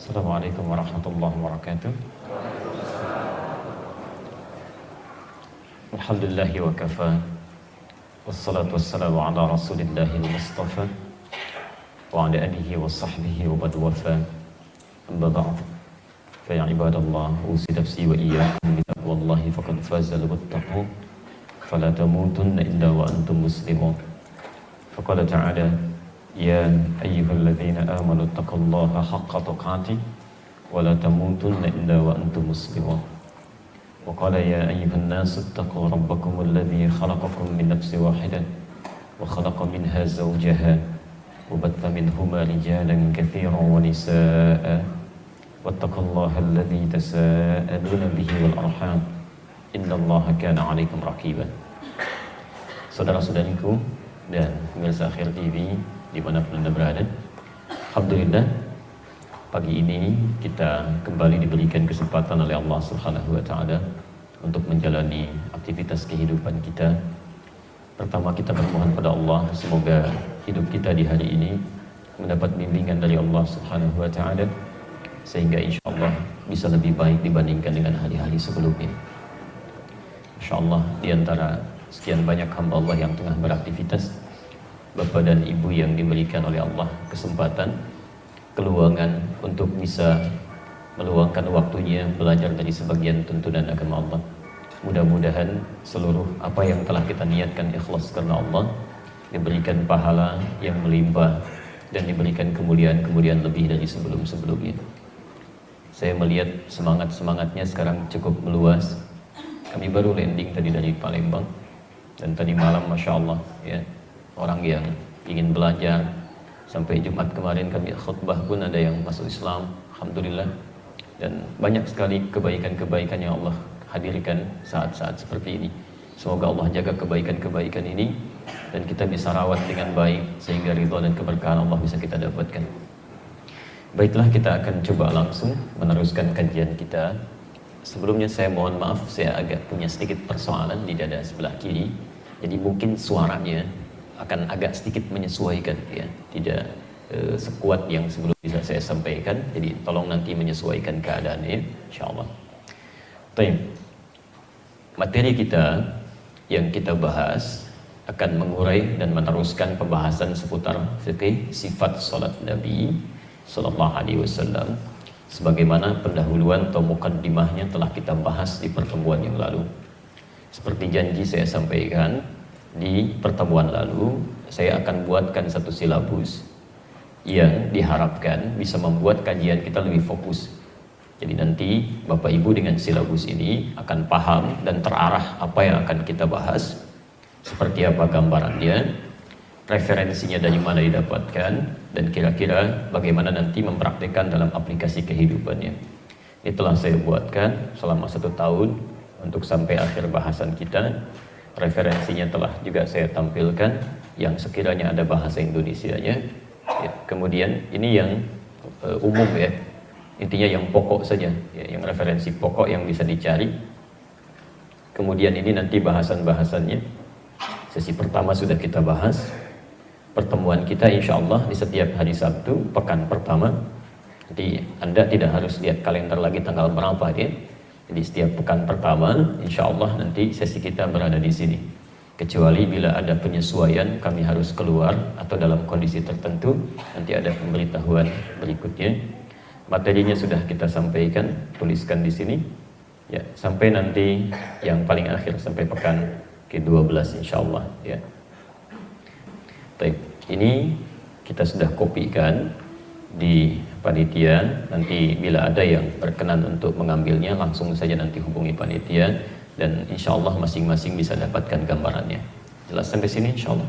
Assalamualaikum warahmatullahi wabarakatuh. Alhamdulillahi wa kafa. Wassalatu wassalamu ala rasulillahi al-mustafa wa ala alihi wa sahbihi wa bad wafa. Amma ba'd. Fa ya ibadallah, usi nafsi wa iyyakum bi taqwallahi faqad faza al-muttaqun. Fala tamutunna illa wa antum muslimun. Faqala ta'ala: Ya ayyuhalladzina amanu taqullaha haqqa tuqatih wa la tamutunna illa wa antum muslimun. Wa qala ya ayyuhan nasu ittaqu rabbakum alladzi khalaqakum min nafsin wahidah wa khalaqa minha zawjaha wa batta minhuma rijalan katsiran wa nisaa'a wattaqullaha alladzi tasaaluna bihi wal arham innallaha kana 'alaikum raqiba. Saudara-saudariku dan pemirsa Akhir TV dimanapun Anda berada, alhamdulillah pagi ini kita kembali diberikan kesempatan oleh Allah Subhanahu wa Ta'ala untuk menjalani aktivitas kehidupan kita. Pertama, kita bermohon pada Allah semoga hidup kita di hari ini mendapat bimbingan dari Allah Subhanahu wa Ta'ala sehingga insya Allah bisa lebih baik dibandingkan dengan hari-hari sebelumnya. Insya Allah di antara sekian banyak hamba Allah yang tengah beraktivitas, Bapak dan Ibu yang diberikan oleh Allah kesempatan, keluangan untuk bisa meluangkan waktunya belajar dari sebagian tuntunan agama Allah. Mudah-mudahan seluruh apa yang telah kita niatkan ikhlas karena Allah diberikan pahala yang melimpah dan diberikan kemuliaan-kemuliaan lebih dari sebelum-sebelumnya. Saya melihat semangat-semangatnya sekarang cukup meluas. Kami baru landing tadi dari Palembang dan tadi malam Masya Allah ya, orang yang ingin belajar. Sampai Jumat kemarin kami khutbah pun ada yang masuk Islam, alhamdulillah. Dan banyak sekali kebaikan-kebaikan yang Allah hadirkan saat-saat seperti ini. Semoga Allah jaga kebaikan-kebaikan ini dan kita bisa rawat dengan baik sehingga ridha dan keberkahan Allah bisa kita dapatkan. Baiklah, kita akan coba langsung meneruskan kajian kita. Sebelumnya saya mohon maaf, saya agak punya sedikit persoalan di dada sebelah kiri. Jadi mungkin suaranya akan agak sedikit menyesuaikan ya, tidak sekuat yang sebelum bisa saya sampaikan, jadi tolong nanti menyesuaikan keadaannya insyaallah. Baik. Materi kita yang kita bahas akan mengurai dan meneruskan pembahasan seputar fikih sifat salat Nabi sallallahu alaihi wasallam sebagaimana pendahuluan atau mukaddimahnya telah kita bahas di pertemuan yang lalu. Seperti janji saya sampaikan di pertemuan lalu, saya akan buatkan satu silabus yang diharapkan bisa membuat kajian kita lebih fokus. Jadi nanti Bapak Ibu dengan silabus ini akan paham dan terarah apa yang akan kita bahas, seperti apa gambarannya, referensinya dari mana didapatkan, dan kira-kira bagaimana nanti mempraktikkan dalam aplikasi kehidupannya. Ini telah saya buatkan selama 1 tahun untuk sampai akhir bahasan kita. Referensinya telah juga saya tampilkan yang sekiranya ada bahasa Indonesianya ya. Kemudian ini yang umum ya, intinya yang pokok saja ya, yang referensi pokok yang bisa dicari. Kemudian ini nanti bahasan-bahasannya. Sesi pertama sudah kita bahas. Pertemuan kita insya Allah di setiap hari Sabtu pekan pertama. Jadi Anda tidak harus lihat kalender lagi tanggal berapa dia. Jadi setiap pekan pertama, insya Allah nanti sesi kita berada di sini. Kecuali bila ada penyesuaian, kami harus keluar atau dalam kondisi tertentu, nanti ada pemberitahuan berikutnya. Materinya sudah kita sampaikan, tuliskan di sini. Ya, sampai nanti yang paling akhir sampai pekan ke-12 insya Allah. Ya. Baik, ini kita sudah kopikan di panitia. Nanti bila ada yang berkenan untuk mengambilnya, langsung saja nanti hubungi panitia dan insya Allah masing-masing bisa dapatkan gambarannya. Jelas sampai sini insya Allah?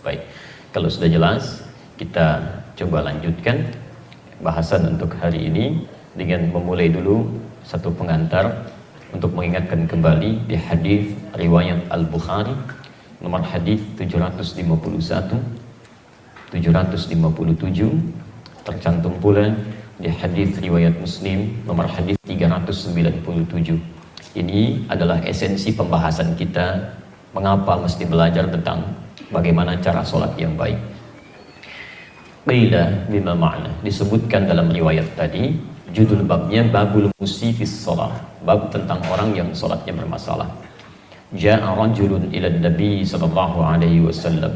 Baik, kalau sudah jelas kita coba lanjutkan bahasan untuk hari ini dengan memulai dulu satu pengantar untuk mengingatkan kembali di hadis riwayat Al-Bukhari nomor hadis 751, 757, tercantum pula di hadis riwayat Muslim nomor hadis 397. Ini adalah esensi pembahasan kita, mengapa mesti belajar tentang bagaimana cara sholat yang baik. Qila bima ma'na, disebutkan dalam riwayat tadi, judul babnya babul musifis shalah, bab tentang orang yang salatnya bermasalah. Ja'a rajulun ila nabi sallallahu alaihi wasallam.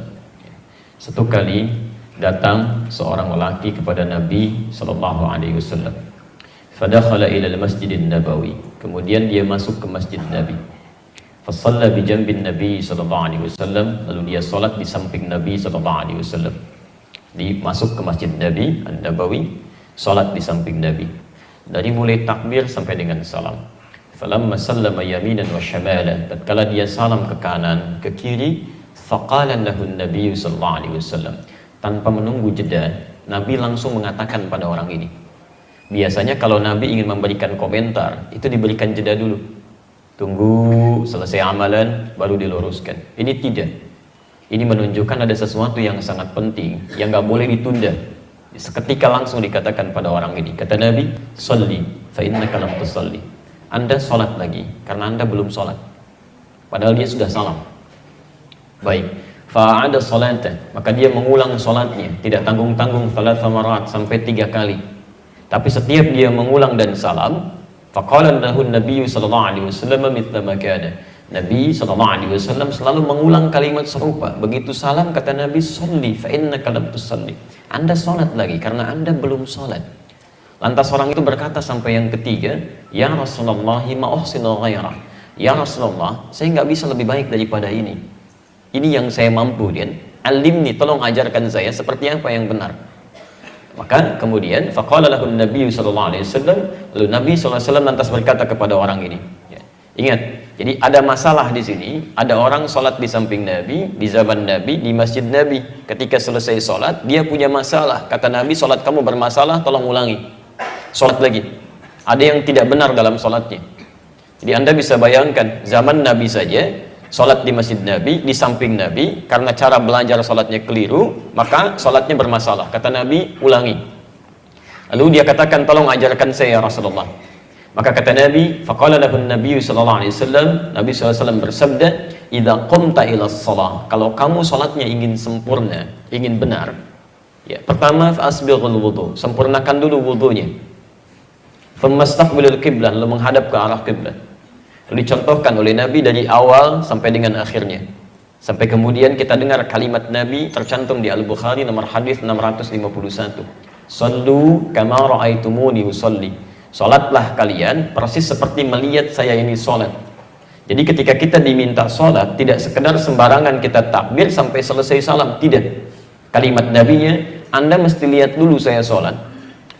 Satu kali datang seorang lelaki kepada Nabi sallallahu alaihi wasallam. Fadakhala ila al-masjidin nabawi, kemudian dia masuk ke masjid Nabi. Fasalla bi jambin Nabi sallallahu alaihi wasallam, lalu dia salat di samping Nabi sallallahu alaihi wasallam. Masuk ke masjid Nabi An-Nabawi, salat di samping Nabi dari mulai takbir sampai dengan salam. Falamma sallama yaminan wa syamala, tatkala dia salam ke kanan ke kiri, faqala lahu an-nabiy sallallahu alaihi wasallam, tanpa menunggu jeda Nabi langsung mengatakan pada orang ini. Biasanya kalau Nabi ingin memberikan komentar itu diberikan jeda dulu, tunggu selesai amalan baru diluruskan. Ini tidak. Ini menunjukkan ada sesuatu yang sangat penting yang gak boleh ditunda. Seketika langsung dikatakan pada orang ini. Kata Nabi, "Shalli fa innaka lam tusalli." Anda salat lagi karena Anda belum salat. Padahal dia sudah salam. Baik. Fa'ada salata, maka dia mengulang salatnya, tidak tanggung-tanggung thalatha marat, sampai 3 kali. Tapi setiap dia mengulang dan salam, faqala lahu an-nabiy sallallahu alaihi wasallam mithla ma kana. Nabi SAW selalu mengulang kalimat serupa. Begitu salam kata Nabi, "Shalli fa innaka lam tusalli." Anda salat lagi karena Anda belum salat. Lantas orang itu berkata sampai yang ketiga, "Ya Rasulullah, ma uhsinu ghairah." Ya Rasulullah, saya nggak bisa lebih baik daripada ini. Ini yang saya mampu, dan alimni, tolong ajarkan saya seperti apa yang benar. Maka kemudian faqala lahu an-nabiy sallallahu alaihi wasallam, lalu Nabi SAW lantas berkata kepada orang ini, ya, ingat, jadi ada masalah di sini. Ada orang sholat di samping Nabi, di zaman Nabi, di masjid Nabi. Ketika selesai sholat, dia punya masalah. Kata Nabi, sholat kamu bermasalah, tolong ulangi. Sholat lagi. Ada yang tidak benar dalam sholatnya. Jadi Anda bisa bayangkan, zaman Nabi saja, sholat di masjid Nabi, di samping Nabi, karena cara belajar sholatnya keliru, maka sholatnya bermasalah. Kata Nabi, ulangi. Lalu dia katakan, tolong ajarkan saya ya Rasulullah. Maka kata Nabi, faqala lahu an-nabiy sallallahu alaihi wasallam, Nabi SAW bersabda, "Idza qumta ila shalah," kalau kamu salatnya ingin sempurna, ingin benar, ya, pertama fasbighul wudu, sempurnakan dulu wudunya. Famastaqbilul qiblah, lalu menghadap ke arah kiblat. Lalu dicontohkan oleh Nabi dari awal sampai dengan akhirnya. Sampai kemudian kita dengar kalimat Nabi tercantum di Al-Bukhari nomor hadis 651. "Shallu kama ra'aitumuni usolli." Salatlah kalian persis seperti melihat saya ini salat. Jadi ketika kita diminta salat, tidak sekedar sembarangan kita takbir sampai selesai salam, tidak. Kalimat Nabinya, Anda mesti lihat dulu saya salat,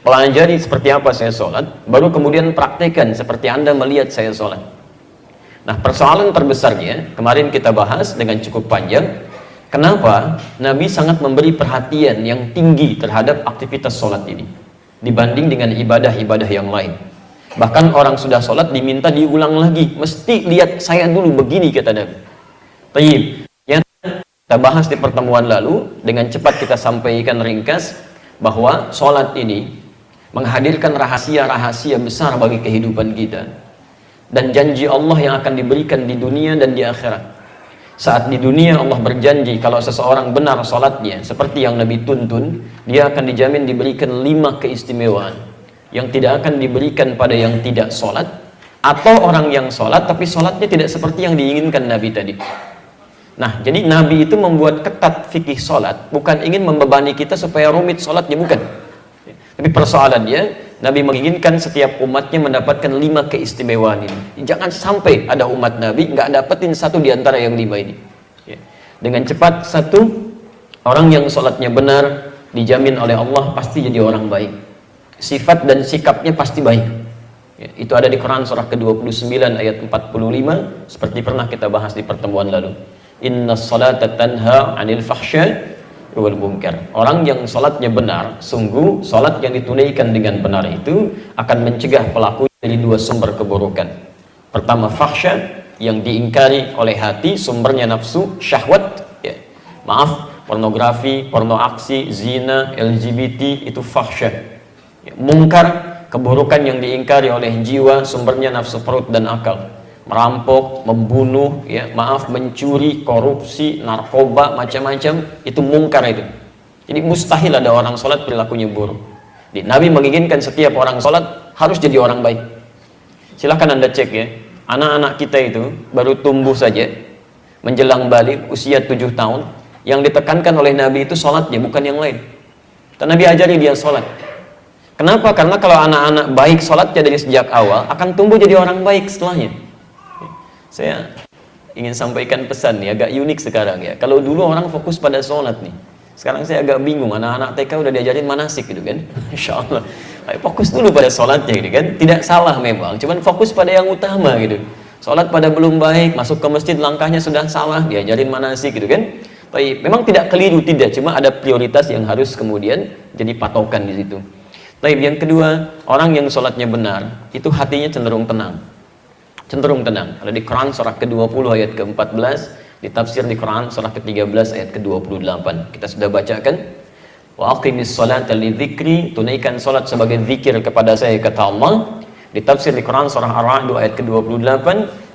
pelajari seperti apa saya salat, baru kemudian praktekkan seperti Anda melihat saya salat. Nah, persoalan terbesarnya kemarin kita bahas dengan cukup panjang, kenapa Nabi sangat memberi perhatian yang tinggi terhadap aktivitas salat ini dibanding dengan ibadah-ibadah yang lain. Bahkan orang sudah sholat diminta diulang lagi, mesti lihat saya dulu begini, kata Nabi. Tayyib, yang kita bahas di pertemuan lalu, dengan cepat kita sampaikan ringkas bahwa sholat ini menghadirkan rahasia-rahasia besar bagi kehidupan kita dan janji Allah yang akan diberikan di dunia dan di akhirat. Saat di dunia Allah berjanji kalau seseorang benar sholatnya seperti yang Nabi tuntun, dia akan dijamin diberikan 5 keistimewaan yang tidak akan diberikan pada yang tidak sholat, atau orang yang sholat tapi sholatnya tidak seperti yang diinginkan Nabi tadi. Nah, jadi Nabi itu membuat ketat fikih sholat, bukan ingin membebani kita supaya rumit sholatnya, bukan. Tapi persoalannya, Nabi menginginkan setiap umatnya mendapatkan 5 keistimewaan ini. Jangan sampai ada umat Nabi nggak dapetin satu di antara yang 5 ini. Ya. Dengan cepat, satu, orang yang sholatnya benar dijamin oleh Allah pasti jadi orang baik. Sifat dan sikapnya pasti baik. Ya, itu ada di Quran surah ke-29 ayat 45, seperti pernah kita bahas di pertemuan lalu. Inna sholata tanha anil fahsya wal munkar. Orang yang sholatnya benar, sungguh sholat yang ditunaikan dengan benar itu akan mencegah pelaku dari 2 sumber keburukan. Pertama, fahsya, yang diingkari oleh hati, sumbernya nafsu, syahwat, ya. Maaf, pornografi, porno aksi, zina, LGBT, itu fahsya. Ya. Munkar, keburukan yang diingkari oleh jiwa, sumbernya nafsu perut dan akal. Merampok, membunuh, ya, maaf, mencuri, korupsi, narkoba, macam-macam, itu mungkar itu. Jadi mustahil ada orang sholat perilakunya buruk. Jadi, Nabi menginginkan setiap orang sholat harus jadi orang baik. Silahkan Anda cek ya, anak-anak kita itu baru tumbuh saja, menjelang balik usia 7 tahun, yang ditekankan oleh Nabi itu sholatnya, bukan yang lain. Dan Nabi ajari dia sholat. Kenapa? Karena kalau anak-anak baik sholatnya dari sejak awal, akan tumbuh jadi orang baik setelahnya. Saya ingin sampaikan pesan nih, agak unik sekarang ya. Kalau dulu orang fokus pada sholat nih, sekarang saya agak bingung, anak-anak TK udah diajarin manasik gitu kan. Insya Allah, fokus dulu pada sholatnya gitu kan. Tidak salah memang, cuman fokus pada yang utama gitu. Sholat pada belum baik, masuk ke masjid langkahnya sudah salah, diajarin manasik gitu kan. Tapi memang tidak keliru, tidak, cuma ada prioritas yang harus kemudian jadi patokan di situ. Tapi yang kedua, orang yang sholatnya benar, itu hatinya cenderung tenang. Cenderung tenang. Ada di Quran surah ke-20 ayat ke-14, ditafsir di Quran surah ke-13 ayat ke-28. Kita sudah bacakan. Wa aqimis sholata lidzikri, tunaikan salat sebagai zikir kepada saya, kata Allah. Ditafsir di Quran surah Ar-Ra'd ayat ke-28,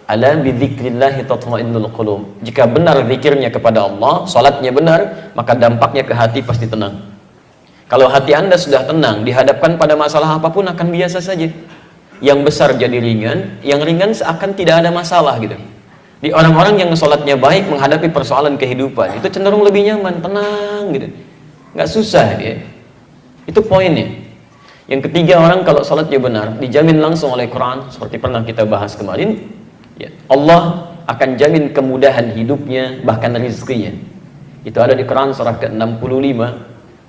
ala bidzikrillah tatma'innul qulub. Jika benar zikirnya kepada Allah, salatnya benar, maka dampaknya ke hati pasti tenang. Kalau hati Anda sudah tenang, dihadapkan pada masalah apapun akan biasa saja. Yang besar jadi ringan, yang ringan seakan tidak ada masalah gitu. Di orang-orang yang sholatnya baik menghadapi persoalan kehidupan, itu cenderung lebih nyaman, tenang gitu. Nggak susah dia. Itu poinnya. Yang ketiga, orang kalau sholatnya benar, dijamin langsung oleh Quran, seperti pernah kita bahas kemarin, ya, Allah akan jamin kemudahan hidupnya, bahkan rezekinya. Itu ada di Quran surah ke-65,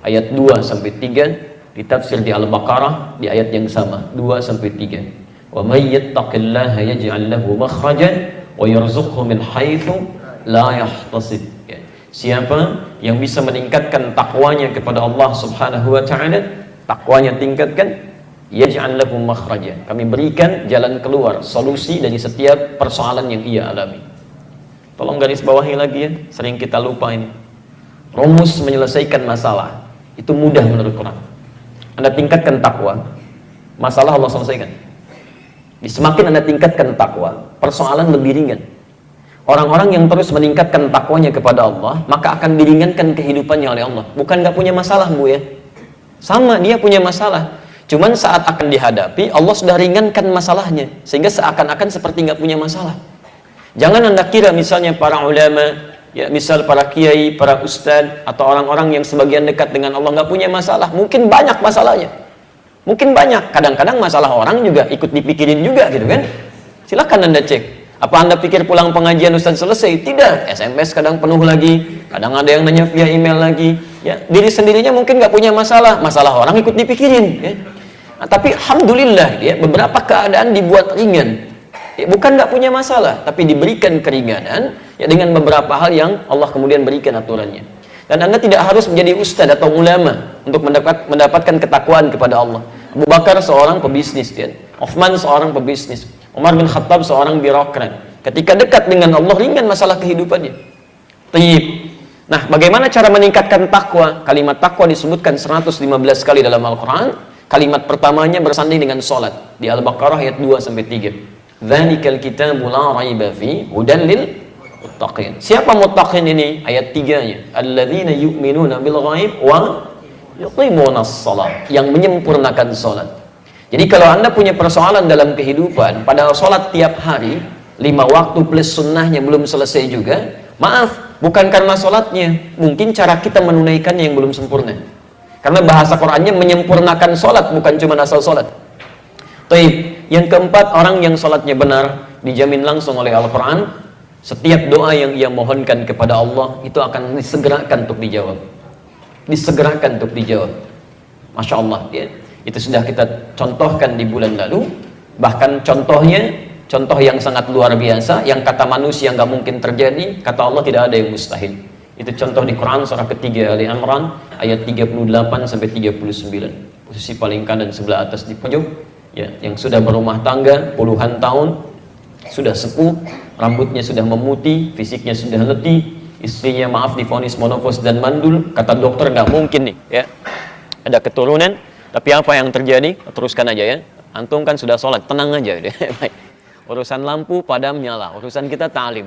ayat 2-3, ditafsir di Al-Baqarah di ayat yang sama 2-3. Wa may yattaqillaha yaj'al lahu makhrajan wa yarzuqhu min haitsu la yahtasib. Ya. Siapa yang bisa meningkatkan takwanya kepada Allah Subhanahu wa taala, takwanya tingkatkan, yaj'al lahu makhrajan. Kami berikan jalan keluar, solusi dari setiap persoalan yang ia alami. Tolong garis bawahi lagi ya, sering kita lupa ini. Rumus menyelesaikan masalah itu mudah menurut Quran. Anda tingkatkan takwa, masalah Allah selesaikan. Semakin Anda tingkatkan takwa, persoalan lebih ringan. Orang-orang yang terus meningkatkan takwanya kepada Allah, maka akan diringankan kehidupannya oleh Allah. Bukan gak punya masalah, Bu ya. Sama, dia punya masalah. Cuman saat akan dihadapi, Allah sudah ringankan masalahnya, sehingga seakan-akan seperti gak punya masalah. Jangan Anda kira misalnya para ulama, ya, misal para kiai, para ustadz, atau orang-orang yang sebagian dekat dengan Allah nggak punya masalah. Mungkin banyak masalahnya, mungkin banyak. Kadang-kadang masalah orang juga ikut dipikirin juga gitu kan. Silahkan Anda cek. Apa Anda pikir pulang pengajian ustadz selesai? Tidak. SMS kadang penuh lagi, kadang ada yang nanya via email lagi. Ya, diri sendirinya mungkin nggak punya masalah, masalah orang ikut dipikirin. Ya. Nah, tapi alhamdulillah ya, beberapa keadaan dibuat ringan. Ya, bukan nggak punya masalah, tapi diberikan keringanan ya dengan beberapa hal yang Allah kemudian berikan aturannya. Dan Anda tidak harus menjadi ustadz atau ulama untuk mendapatkan ketakwaan kepada Allah. Abu Bakar seorang pebisnis, dia. Uthman seorang pebisnis, Umar bin Khattab seorang birokrat. Ketika dekat dengan Allah, ringan masalah kehidupannya. Tayyib. Nah, bagaimana cara meningkatkan takwa? Kalimat takwa disebutkan 115 kali dalam Al-Quran. Kalimat pertamanya bersanding dengan sholat di Al-Baqarah ayat 2-3. Dzalikal kitabu la raiba fi hudan lil muttaqin. Siapa muttaqin ini? Ayat 3-nya. Alladzina yu'minuna bil ghaib wa yuqimunas shalah, yang menyempurnakan salat. Jadi kalau Anda punya persoalan dalam kehidupan, padahal salat tiap hari 5 waktu plus sunnahnya belum selesai juga, maaf, bukan karena salatnya, mungkin cara kita menunaikannya yang belum sempurna. Karena bahasa Qur'annya menyempurnakan salat, bukan cuma asal salat. Taib. Yang keempat, orang yang sholatnya benar dijamin langsung oleh Al-Quran, setiap doa yang ia mohonkan kepada Allah itu akan disegerakan untuk dijawab. Disegerakan untuk dijawab. Masya Allah ya. Itu sudah kita contohkan di bulan lalu. Bahkan contohnya, contoh yang sangat luar biasa, yang kata manusia nggak mungkin terjadi, kata Allah tidak ada yang mustahil. Itu contoh di Quran surah ketiga Ali Imran ayat 38-39. Posisi paling kanan sebelah atas di pojok. Ya, yang sudah berumah tangga puluhan tahun, sudah sepuh, rambutnya sudah memutih, fisiknya sudah letih, istrinya maaf divonis menopause dan mandul, kata dokter nggak mungkin nih, ya, ada keturunan. Tapi apa yang terjadi? Teruskan aja ya. Antum kan sudah sholat, tenang aja. Urusan lampu padam nyala, urusan kita ta'lim.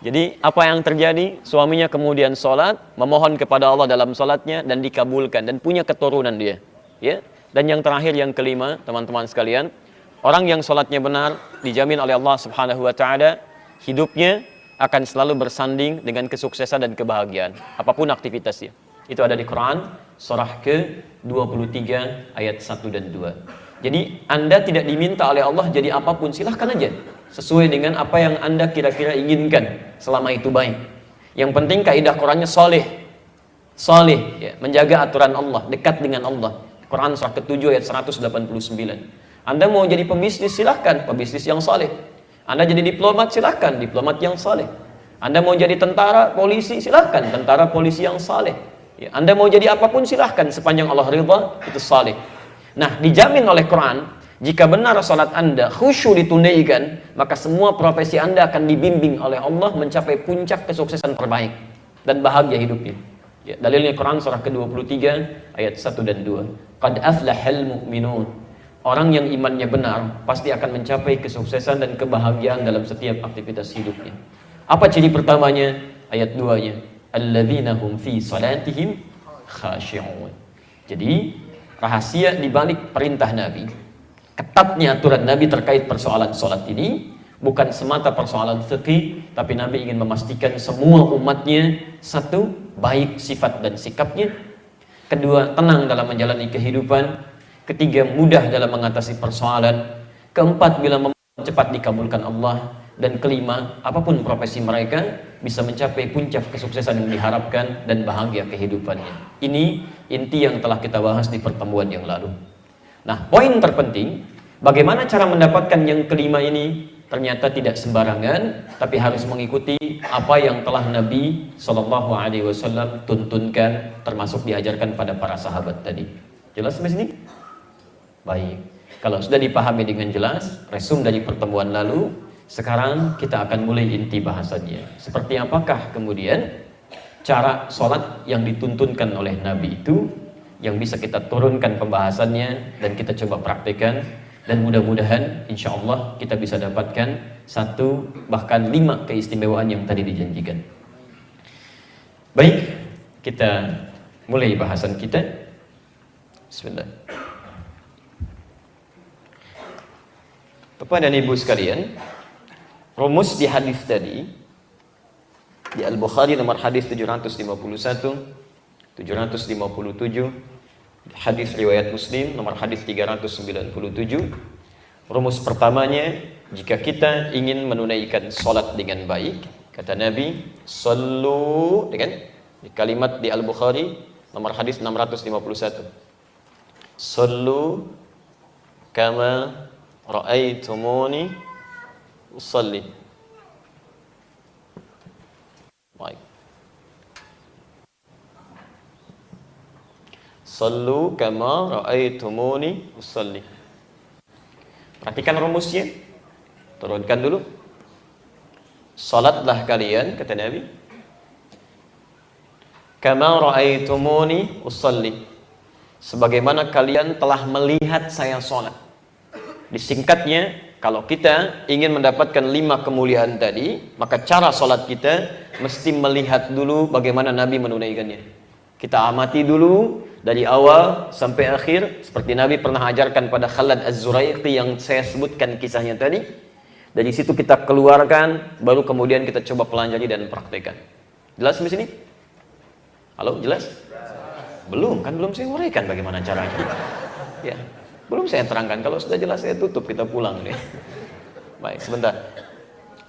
Jadi apa yang terjadi? Suaminya kemudian sholat, memohon kepada Allah dalam sholatnya dan dikabulkan dan punya keturunan dia. Ya. Dan yang terakhir, yang kelima, teman-teman sekalian, orang yang sholatnya benar dijamin oleh Allah Subhanahu Wa Taala hidupnya akan selalu bersanding dengan kesuksesan dan kebahagiaan apapun aktivitasnya. Itu ada di Quran surah ke-23 ayat 1 dan 2. Jadi Anda tidak diminta oleh Allah jadi apapun, silahkan aja sesuai dengan apa yang Anda kira-kira inginkan selama itu baik. Yang penting kaidah Qurannya soleh, ya, menjaga aturan Allah, dekat dengan Allah. Quran surah ke-7 ayat 189. Anda mau jadi pebisnis, silahkan pebisnis yang soleh. Anda jadi diplomat, silahkan diplomat yang soleh. Anda mau jadi tentara, polisi, silahkan tentara, polisi yang soleh. Ya, Anda mau jadi apapun, silahkan sepanjang Allah ridha, itu soleh. Nah, dijamin oleh Quran, jika benar salat Anda khusyuk ditunaikan, maka semua profesi Anda akan dibimbing oleh Allah mencapai puncak kesuksesan terbaik dan bahagia hidupnya. Ya, dalilnya Quran surah ke-23 ayat 1 dan 2. Qad aflahal mu'minun. Orang yang imannya benar pasti akan mencapai kesuksesan dan kebahagiaan dalam setiap aktivitas hidupnya. Apa ciri pertamanya? Ayat 2-nya. Alladzina hum fi salatihim khashi'un. Jadi, rahasia di balik perintah Nabi, ketatnya aturan Nabi terkait persoalan sholat ini bukan semata persoalan fikih, tapi Nabi ingin memastikan semua umatnya, satu, baik sifat dan sikapnya, kedua, tenang dalam menjalani kehidupan, ketiga, mudah dalam mengatasi persoalan, keempat, bila cepat dikabulkan Allah, dan kelima, apapun profesi mereka bisa mencapai puncak kesuksesan yang diharapkan dan bahagia kehidupannya. Ini inti yang telah kita bahas di pertemuan yang lalu. Nah, poin terpenting, bagaimana cara mendapatkan yang kelima ini? Ternyata tidak sembarangan, tapi harus mengikuti apa yang telah Nabi SAW tuntunkan, termasuk diajarkan pada para sahabat tadi. Jelas sampai sini? Baik. Kalau sudah dipahami dengan jelas, resum dari pertemuan lalu, sekarang kita akan mulai inti bahasannya. Seperti apakah kemudian cara sholat yang dituntunkan oleh Nabi itu, yang bisa kita turunkan pembahasannya dan kita coba praktekkan, dan mudah-mudahan insya Allah kita bisa dapatkan 1 bahkan 5 keistimewaan yang tadi dijanjikan. Baik, kita mulai bahasan kita. Bismillah. Bapak dan Ibu sekalian, rumus di hadis tadi di Al-Bukhari nomor hadis 751, 757, hadis riwayat Muslim nomor hadis 397. Rumus pertamanya, jika kita ingin menunaikan salat dengan baik, kata Nabi, sallu, dengan di kalimat di Al-Bukhari nomor hadis 651. Sallu kama ra'aitumuni usalli. Baik. Sallu kama ra'aitumuni usalli. Perhatikan rumusnya. Turunkan dulu. Salatlah kalian, kata Nabi, kama ra'aitumuni usalli, sebagaimana kalian telah melihat saya salat. Disingkatnya, kalau kita ingin mendapatkan 5 kemuliaan tadi, maka cara salat kita mesti melihat dulu bagaimana Nabi menunaikannya. Kita amati dulu dari awal sampai akhir, seperti Nabi pernah ajarkan pada Khalad Az-Zuraiqi yang saya sebutkan kisahnya tadi. Dari situ kita keluarkan, baru kemudian kita coba pelajari dan praktekkan. Jelas di sini? Halo, jelas? Belum, kan belum saya uraikan bagaimana caranya. Ya, belum saya terangkan. Kalau sudah jelas saya tutup, kita pulang nih. Baik, sebentar.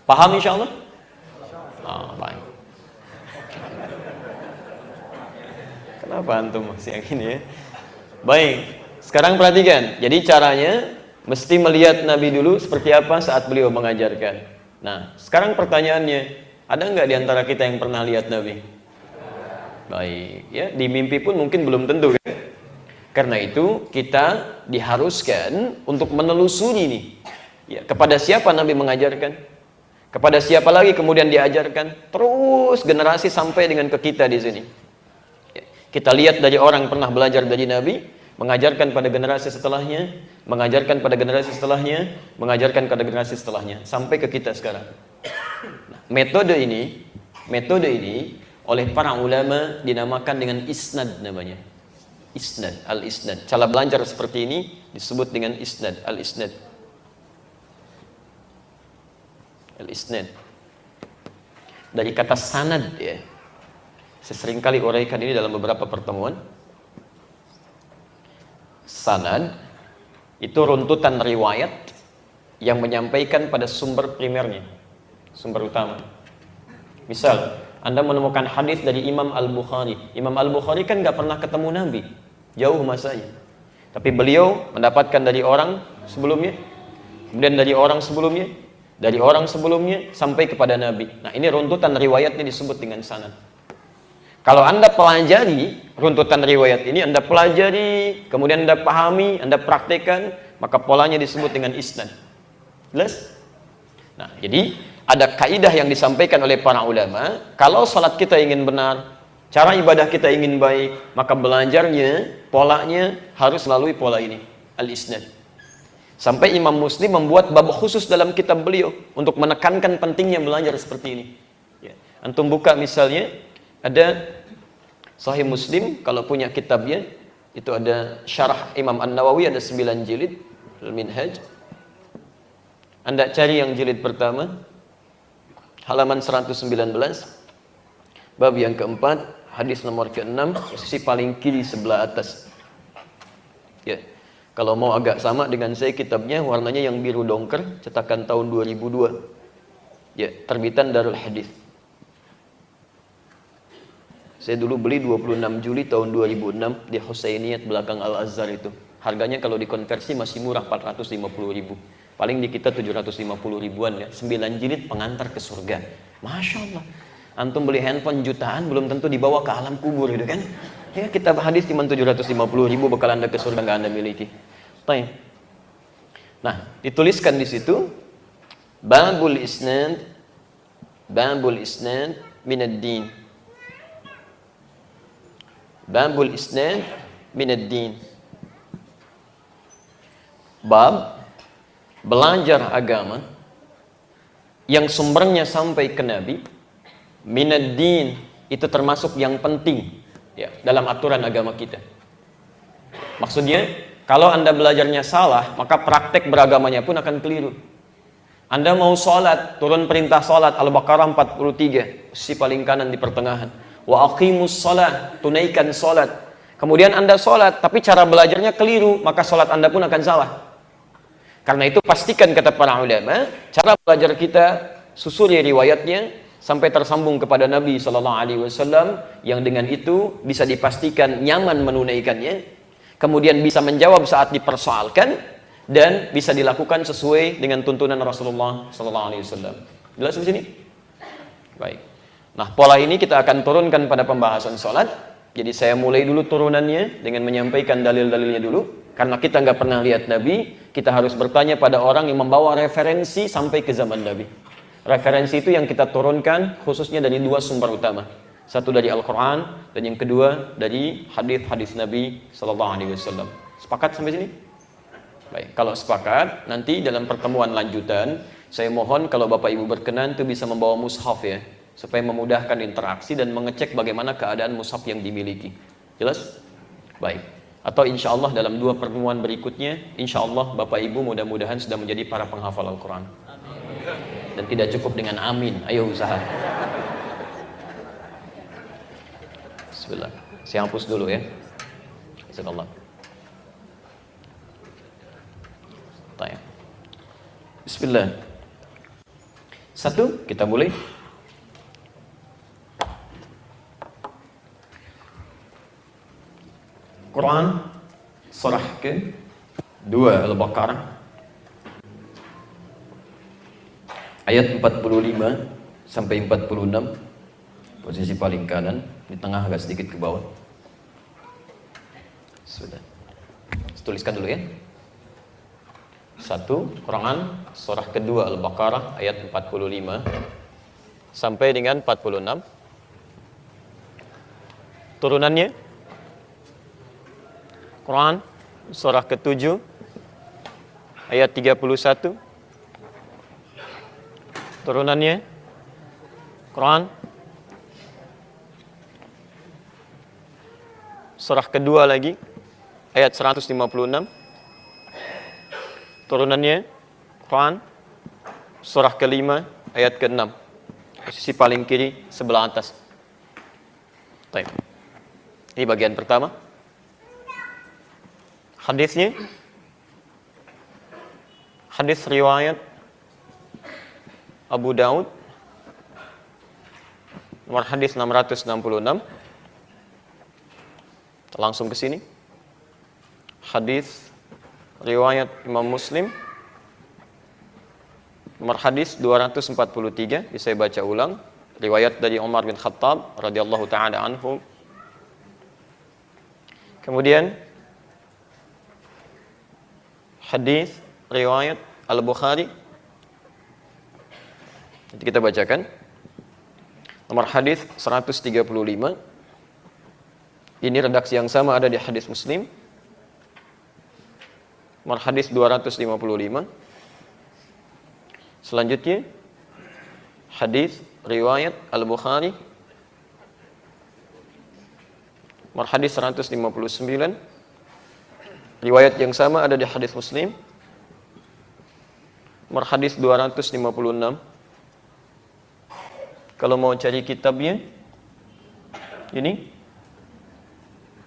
Paham insya Allah? Baik. Kenapa antum masih yang ini ya? Baik, sekarang perhatikan. Jadi caranya mesti melihat Nabi dulu seperti apa saat beliau mengajarkan. Nah, sekarang pertanyaannya, ada nggak di antara kita yang pernah lihat Nabi? Baik, ya, di mimpi pun mungkin belum tentu kan? Karena itu kita diharuskan untuk menelusuri nih. Ya, kepada siapa Nabi mengajarkan? Kepada siapa lagi kemudian diajarkan? Terus generasi sampai dengan ke kita di sini. Kita lihat dari orang pernah belajar dari Nabi, mengajarkan pada generasi setelahnya, mengajarkan pada generasi setelahnya, mengajarkan pada generasi setelahnya, sampai ke kita sekarang. Nah, metode ini oleh para ulama dinamakan dengan isnad namanya. Isnad, al-isnad. Cara belajar seperti ini disebut dengan isnad, al-isnad. Al-isnad. Dari kata sanad ya. Saya sering kali uraikan ini dalam beberapa pertemuan. Sanad itu runtutan riwayat yang menyampaikan pada sumber primernya, sumber utama. Misal, Anda menemukan hadis dari Imam Al-Bukhari. Imam Al-Bukhari kan nggak pernah ketemu Nabi, jauh masanya. Tapi beliau mendapatkan dari orang sebelumnya, kemudian dari orang sebelumnya, sampai kepada Nabi. Nah, ini runtutan riwayatnya disebut dengan sanad. Kalau Anda pelajari runtutan riwayat ini, Anda pelajari, kemudian Anda pahami, Anda praktekkan, maka polanya disebut dengan isnad. Jelas? Nah, jadi ada kaidah yang disampaikan oleh para ulama, kalau salat kita ingin benar, cara ibadah kita ingin baik, maka belajarnya, polanya harus melalui pola ini, al-isnad. Sampai Imam Muslim membuat bab khusus dalam kitab beliau untuk menekankan pentingnya belajar seperti ini. Ya. Antum buka misalnya, ada Sahih Muslim, kalau punya kitabnya, itu ada syarah Imam An-Nawawi, ada 9 jilid, Al-Minhaj. Anda cari yang jilid pertama, halaman 119, bab yang keempat, hadis nomor ke-6, posisi paling kiri sebelah atas. Ya. Kalau mau agak sama dengan saya, kitabnya warnanya yang biru dongker, cetakan tahun 2002. Ya, terbitan Darul Hadis. Saya dulu beli 26 Juli tahun 2006 di Husainiyat belakang Al-Azhar itu. Harganya kalau dikonversi masih murah, 450.000. Paling di kita 750 ribuan ya. 9 jilid pengantar ke surga. Masya Allah. Antum beli handphone jutaan belum tentu dibawa ke alam kubur gitu kan. Ya, kitab hadis cuma 750.000 bakal Anda ke surga nggak Anda miliki. Baik. Nah, dituliskan di situ Babul Isnad minad din. Babul Isnad minad din. Bab belajar agama yang sumbernya sampai ke Nabi, minad din, itu termasuk yang penting ya dalam aturan agama kita. Maksudnya, kalau Anda belajarnya salah, maka praktek beragamanya pun akan keliru. Anda mau sholat, turun perintah sholat, Al-Baqarah 43, sisi paling kanan di pertengahan. Wa aqimus sholat, tunaikan sholat. Kemudian Anda sholat, tapi cara belajarnya keliru, maka sholat Anda pun akan salah. Karena itu pastikan, kata para ulama, cara belajar kita susuri riwayatnya sampai tersambung kepada Nabi SAW, yang dengan itu bisa dipastikan nyaman menunaikannya, kemudian bisa menjawab saat dipersoalkan, dan bisa dilakukan sesuai dengan tuntunan Rasulullah SAW. Jelas di sini? Baik. Nah, pola ini kita akan turunkan pada pembahasan sholat. Jadi saya mulai dulu turunannya dengan menyampaikan dalil-dalilnya dulu. Karena kita nggak pernah lihat Nabi, kita harus bertanya pada orang yang membawa referensi sampai ke zaman Nabi. Referensi itu yang kita turunkan khususnya dari 2 sumber utama. Satu dari Al-Quran, dan yang kedua dari hadis-hadis Nabi SAW. Sepakat sampai sini? Baik, kalau sepakat, nanti dalam pertemuan lanjutan, saya mohon kalau Bapak Ibu berkenan itu bisa membawa mushaf ya, supaya memudahkan interaksi dan mengecek bagaimana keadaan mushaf yang dimiliki. Jelas? Baik. Atau insya Allah dalam 2 pertemuan berikutnya, insya Allah Bapak Ibu mudah-mudahan sudah menjadi para penghafal Al-Quran. Dan tidak cukup dengan amin, ayo usaha. Bismillah. Saya hapus dulu ya. Bismillah. Bismillah. 1, kita mulai. Quran surah ke-2 Al-Baqarah ayat 45 sampai 46, posisi paling kanan, di tengah agak sedikit ke bawah. Sudah. Tuliskan dulu ya. 1, Quran surah ke-2 Al-Baqarah ayat 45 sampai dengan 46. Turunannya Quran surah ke-7 ayat 31. Turunannya Quran surah kedua lagi ayat 156. Turunannya Quran surah kelima ayat ke-6. Posisi paling kiri sebelah atas. Baik. Ini bagian pertama. Hadisnya hadis riwayat Abu Daud nomor hadis 666. Langsung ke sini. Hadis riwayat Imam Muslim nomor hadis 243. Saya baca ulang. Riwayat dari Umar bin Khattab radhiyallahu taala anhu. Kemudian hadis riwayat Al-Bukhari. Nanti kita bacakan. Nomor hadis 135. Ini redaksi yang sama ada di hadis Muslim. Nomor hadis 255. Selanjutnya hadis riwayat Al-Bukhari. Nomor hadis 159. Riwayat yang sama ada di hadis Muslim. Nomor hadis 256. Kalau mau cari kitabnya, ini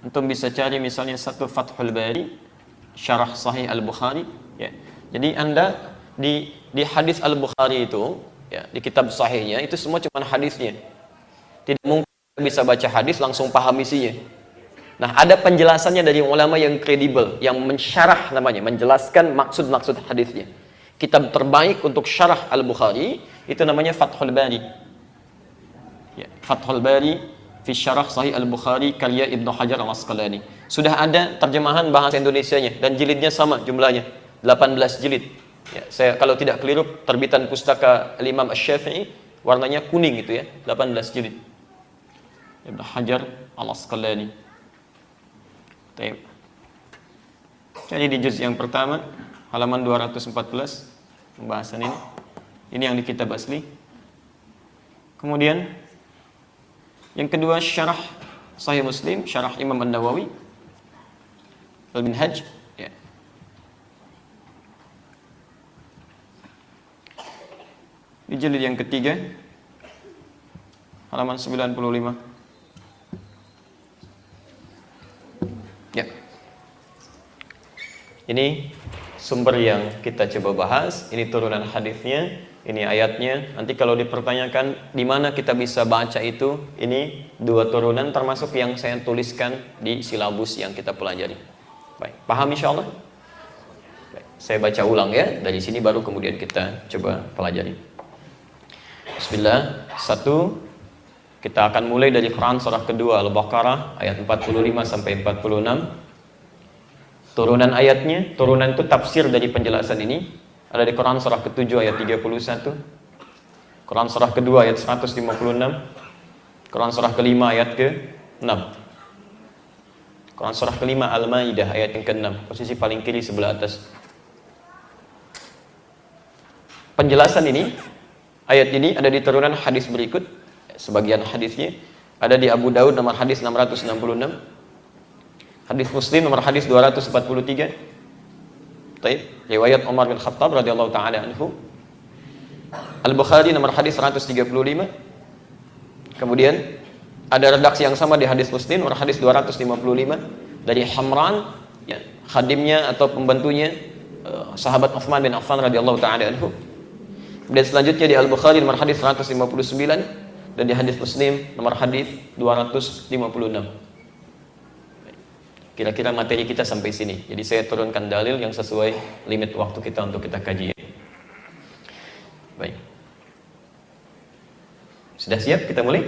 antum bisa cari misalnya satu Fathul Bari, Syarah Sahih Al-Bukhari. Ya. Jadi Anda di hadis Al-Bukhari itu, ya, di kitab Sahihnya itu semua cuma hadisnya. Tidak mungkin bisa baca hadis langsung paham isinya. Nah, ada penjelasannya dari ulama yang kredibel, yang mensyarah namanya, menjelaskan maksud-maksud hadisnya. Kitab terbaik untuk syarah Al-Bukhari itu namanya Fathul Bari. Ya, Fathul Bari fi Syarah Sahih Al-Bukhari karya Ibnu Hajar Al-Asqalani. Sudah ada terjemahan bahasa Indonesianya dan jilidnya sama jumlahnya, 18 jilid. Ya, saya kalau tidak keliru terbitan pustaka Imam Asy-Syafi'i, warnanya kuning itu ya, 18 jilid. Ibnu Hajar Al-Asqalani. Baik. Jadi di juz yang pertama halaman 214 pembahasan ini. Ini yang di kitab asli. Kemudian yang kedua syarah Sahih Muslim, syarah Imam An-Nawawi Al-Minhaj, ya. Di jilid yang ketiga halaman 95. Ya. Ini sumber yang kita coba bahas, ini turunan hadisnya, ini ayatnya. Nanti kalau dipertanyakan di mana kita bisa baca itu, ini dua turunan termasuk yang saya tuliskan di silabus yang kita pelajari. Baik, paham insyaallah? Baik, saya baca ulang ya, dari sini baru kemudian kita coba pelajari. Bismillah. 1, kita akan mulai dari Quran surah kedua Al-Baqarah ayat 45 sampai 46. Turunan ayatnya, turunan itu tafsir dari penjelasan ini ada di Quran surah ke-7 ayat 31, Quran surah kedua ayat 156, Quran surah kelima ayat ke-6, Quran surah kelima Al-Maidah ayat yang ke-6, posisi paling kiri sebelah atas. Penjelasan ini, ayat ini ada di turunan hadis berikut. Sebagian hadisnya ada di Abu Daud nomor hadis 666, hadis Muslim nomor hadis 243. Baik, riwayat Umar bin Khattab radhiyallahu taala anhu. Al-Bukhari nomor hadis 135. Kemudian ada redaksi yang sama di hadis Muslim nomor hadis 255 dari Hamran, ya, khadimnya atau pembantunya sahabat Utsman bin Affan radhiyallahu taala anhu. Dan selanjutnya di Al-Bukhari nomor hadis 159 dan di hadis Muslim nomor hadis 256. Kira-kira materi kita sampai sini. Jadi saya turunkan dalil yang sesuai limit waktu kita untuk kita kaji. Baik. Sudah siap kita mulai?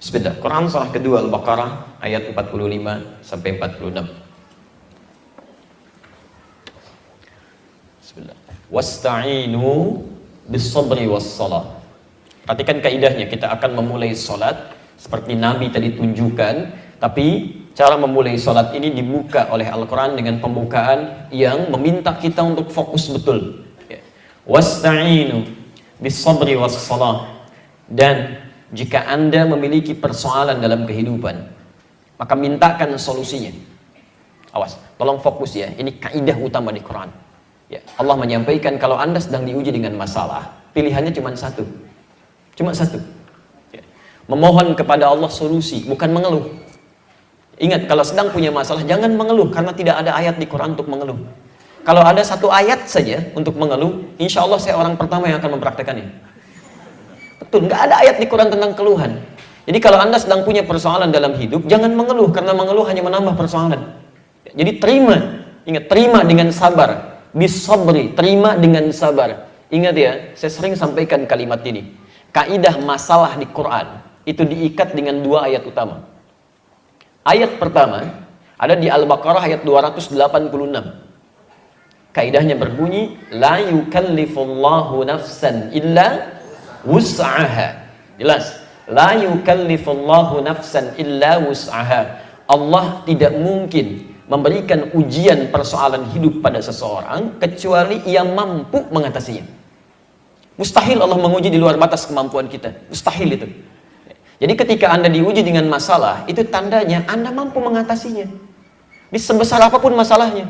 Bismillah. Quran surah kedua Al-Baqarah ayat 45 sampai 46. Bismillah. Wasta'inu bis-sabri was-salah. Perhatikan kaidahnya, kita akan memulai salat seperti Nabi tadi tunjukkan, tapi cara memulai salat ini dibuka oleh Al-Quran dengan pembukaan yang meminta kita untuk fokus betul. Wasta'inu bis-sabri was-salah. Dan jika Anda memiliki persoalan dalam kehidupan, maka mintakan solusinya. Awas, tolong fokus ya. Ini kaidah utama di Quran. Ya, Allah menyampaikan kalau Anda sedang diuji dengan masalah, pilihannya cuma satu. Cuma satu. Ya. Memohon kepada Allah solusi, bukan mengeluh. Ingat, kalau sedang punya masalah, jangan mengeluh, karena tidak ada ayat di Quran untuk mengeluh. Kalau ada satu ayat saja untuk mengeluh, insya Allah saya orang pertama yang akan mempraktekannya. Betul, nggak ada ayat di Quran tentang keluhan. Jadi kalau Anda sedang punya persoalan dalam hidup, jangan mengeluh, karena mengeluh hanya menambah persoalan. Jadi terima, ingat, terima dengan sabar. Bisabri, terima dengan sabar. Ingat ya, saya sering sampaikan kalimat ini. Kaidah masalah di Quran itu diikat dengan dua ayat utama. Ayat pertama ada di Al-Baqarah ayat 286. Kaidahnya berbunyi, la yukallifullahu nafsan illa wus'aha. Jelas, la yukallifullahu nafsan illa wus'aha. Allah tidak mungkin memberikan ujian persoalan hidup pada seseorang kecuali ia mampu mengatasinya. Mustahil Allah menguji di luar batas kemampuan kita. Mustahil itu. Jadi ketika Anda diuji dengan masalah, itu tandanya Anda mampu mengatasinya. Di sebesar apapun masalahnya.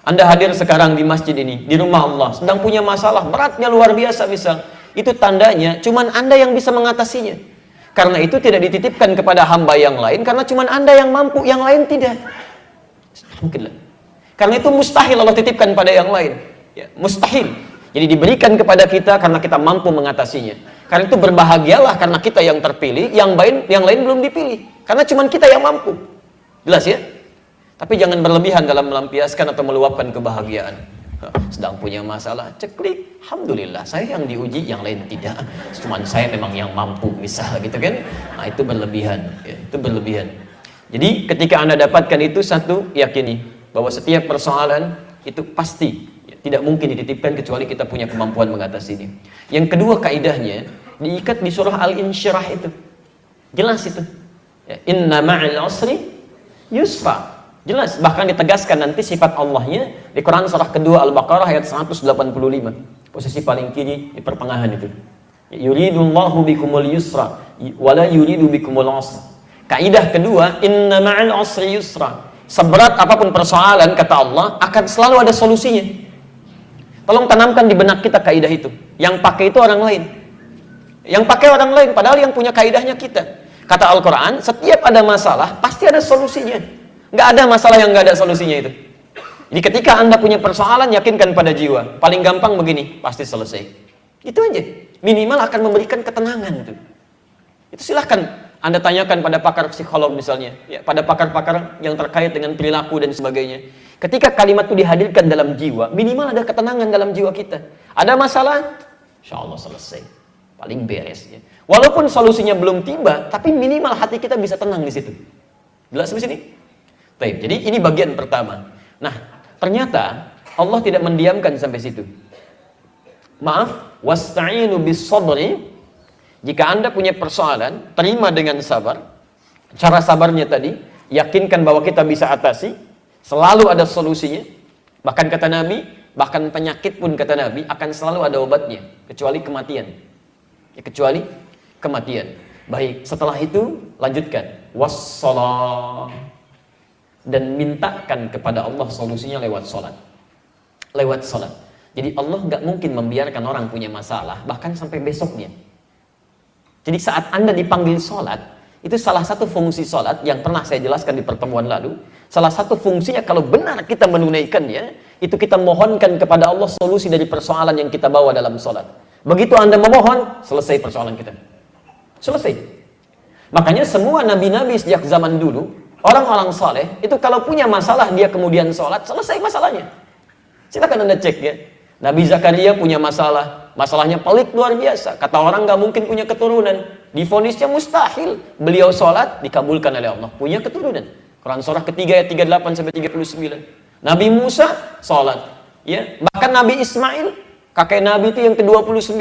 Anda hadir sekarang di masjid ini, di rumah Allah, sedang punya masalah, beratnya luar biasa misal. Itu tandanya cuman Anda yang bisa mengatasinya. Karena itu tidak dititipkan kepada hamba yang lain, karena cuman Anda yang mampu, yang lain tidak. Mungkinlah. Karena itu mustahil Allah titipkan pada yang lain. Ya, mustahil. Jadi diberikan kepada kita karena kita mampu mengatasinya. Karena itu berbahagialah karena kita yang terpilih, yang lain belum dipilih. Karena cuma kita yang mampu. Jelas ya? Tapi jangan berlebihan dalam melampiaskan atau meluapkan kebahagiaan. Sedang punya masalah, ceklik, alhamdulillah saya yang diuji, yang lain tidak. Cuman saya memang yang mampu, misal gitu kan? Nah itu berlebihan. Ya, itu berlebihan. Jadi ketika Anda dapatkan itu, satu, yakini bahwa setiap persoalan itu pasti tidak mungkin dititipkan kecuali kita punya kemampuan mengatasinya. Yang kedua kaidahnya diikat di surah Al-Insyirah itu. Jelas itu. Ya, inna ma'al usri yusra. Jelas, bahkan ditegaskan nanti sifat Allahnya di Quran surah kedua Al-Baqarah ayat 185. Posisi paling kiri di pertengahan itu. Yuridullahu bikumul yusra wala yuridu bikumul usra. Kaidah kedua, inna ma'al usri yusra. Seberat apapun persoalan, kata Allah, akan selalu ada solusinya. Tolong tanamkan di benak kita kaidah itu. Yang pakai itu orang lain. Yang pakai orang lain, padahal yang punya kaidahnya kita. Kata Al-Quran, setiap ada masalah, pasti ada solusinya. Nggak ada masalah yang nggak ada solusinya itu. Jadi ketika Anda punya persoalan, yakinkan pada jiwa. Paling gampang begini, pasti selesai. Itu aja. Minimal akan memberikan ketenangan itu. Itu silahkan Anda tanyakan pada pakar psikolog misalnya, ya, pada pakar-pakar yang terkait dengan perilaku dan sebagainya. Ketika kalimat itu dihadirkan dalam jiwa, minimal ada ketenangan dalam jiwa kita. Ada masalah, insya Allah selesai. Paling beres. Ya. Walaupun solusinya belum tiba, tapi minimal hati kita bisa tenang di situ. Jelas sampai sini? Baik, jadi ini bagian pertama. Nah, ternyata Allah tidak mendiamkan sampai situ. Maaf, wasta'inu bis-sabri. Jika Anda punya persoalan, terima dengan sabar. Cara sabarnya tadi, yakinkan bahwa kita bisa atasi. Selalu ada solusinya. Bahkan kata Nabi, bahkan penyakit pun kata Nabi akan selalu ada obatnya, kecuali kematian. Ya, kecuali kematian. Baik, setelah itu lanjutkan. Wassalah. Dan mintakan kepada Allah solusinya lewat sholat. Lewat sholat. Jadi Allah nggak mungkin membiarkan orang punya masalah, bahkan sampai besoknya. Jadi saat Anda dipanggil sholat, itu salah satu fungsi sholat yang pernah saya jelaskan di pertemuan lalu. Salah satu fungsinya kalau benar kita menunaikannya, itu kita mohonkan kepada Allah solusi dari persoalan yang kita bawa dalam sholat. Begitu Anda memohon, selesai persoalan kita. Selesai. Makanya semua nabi-nabi sejak zaman dulu, orang-orang saleh, itu kalau punya masalah dia kemudian sholat, selesai masalahnya. Silakan Anda cek ya. Nabi Zakaria punya masalah, masalahnya pelik luar biasa. Kata orang nggak mungkin punya keturunan, divonisnya mustahil. Beliau sholat dikabulkan oleh Allah, punya keturunan. Quran surah ketiga ayat 38 sampai 39. Nabi Musa sholat, ya. Bahkan Nabi Ismail, kakek Nabi itu yang ke-29,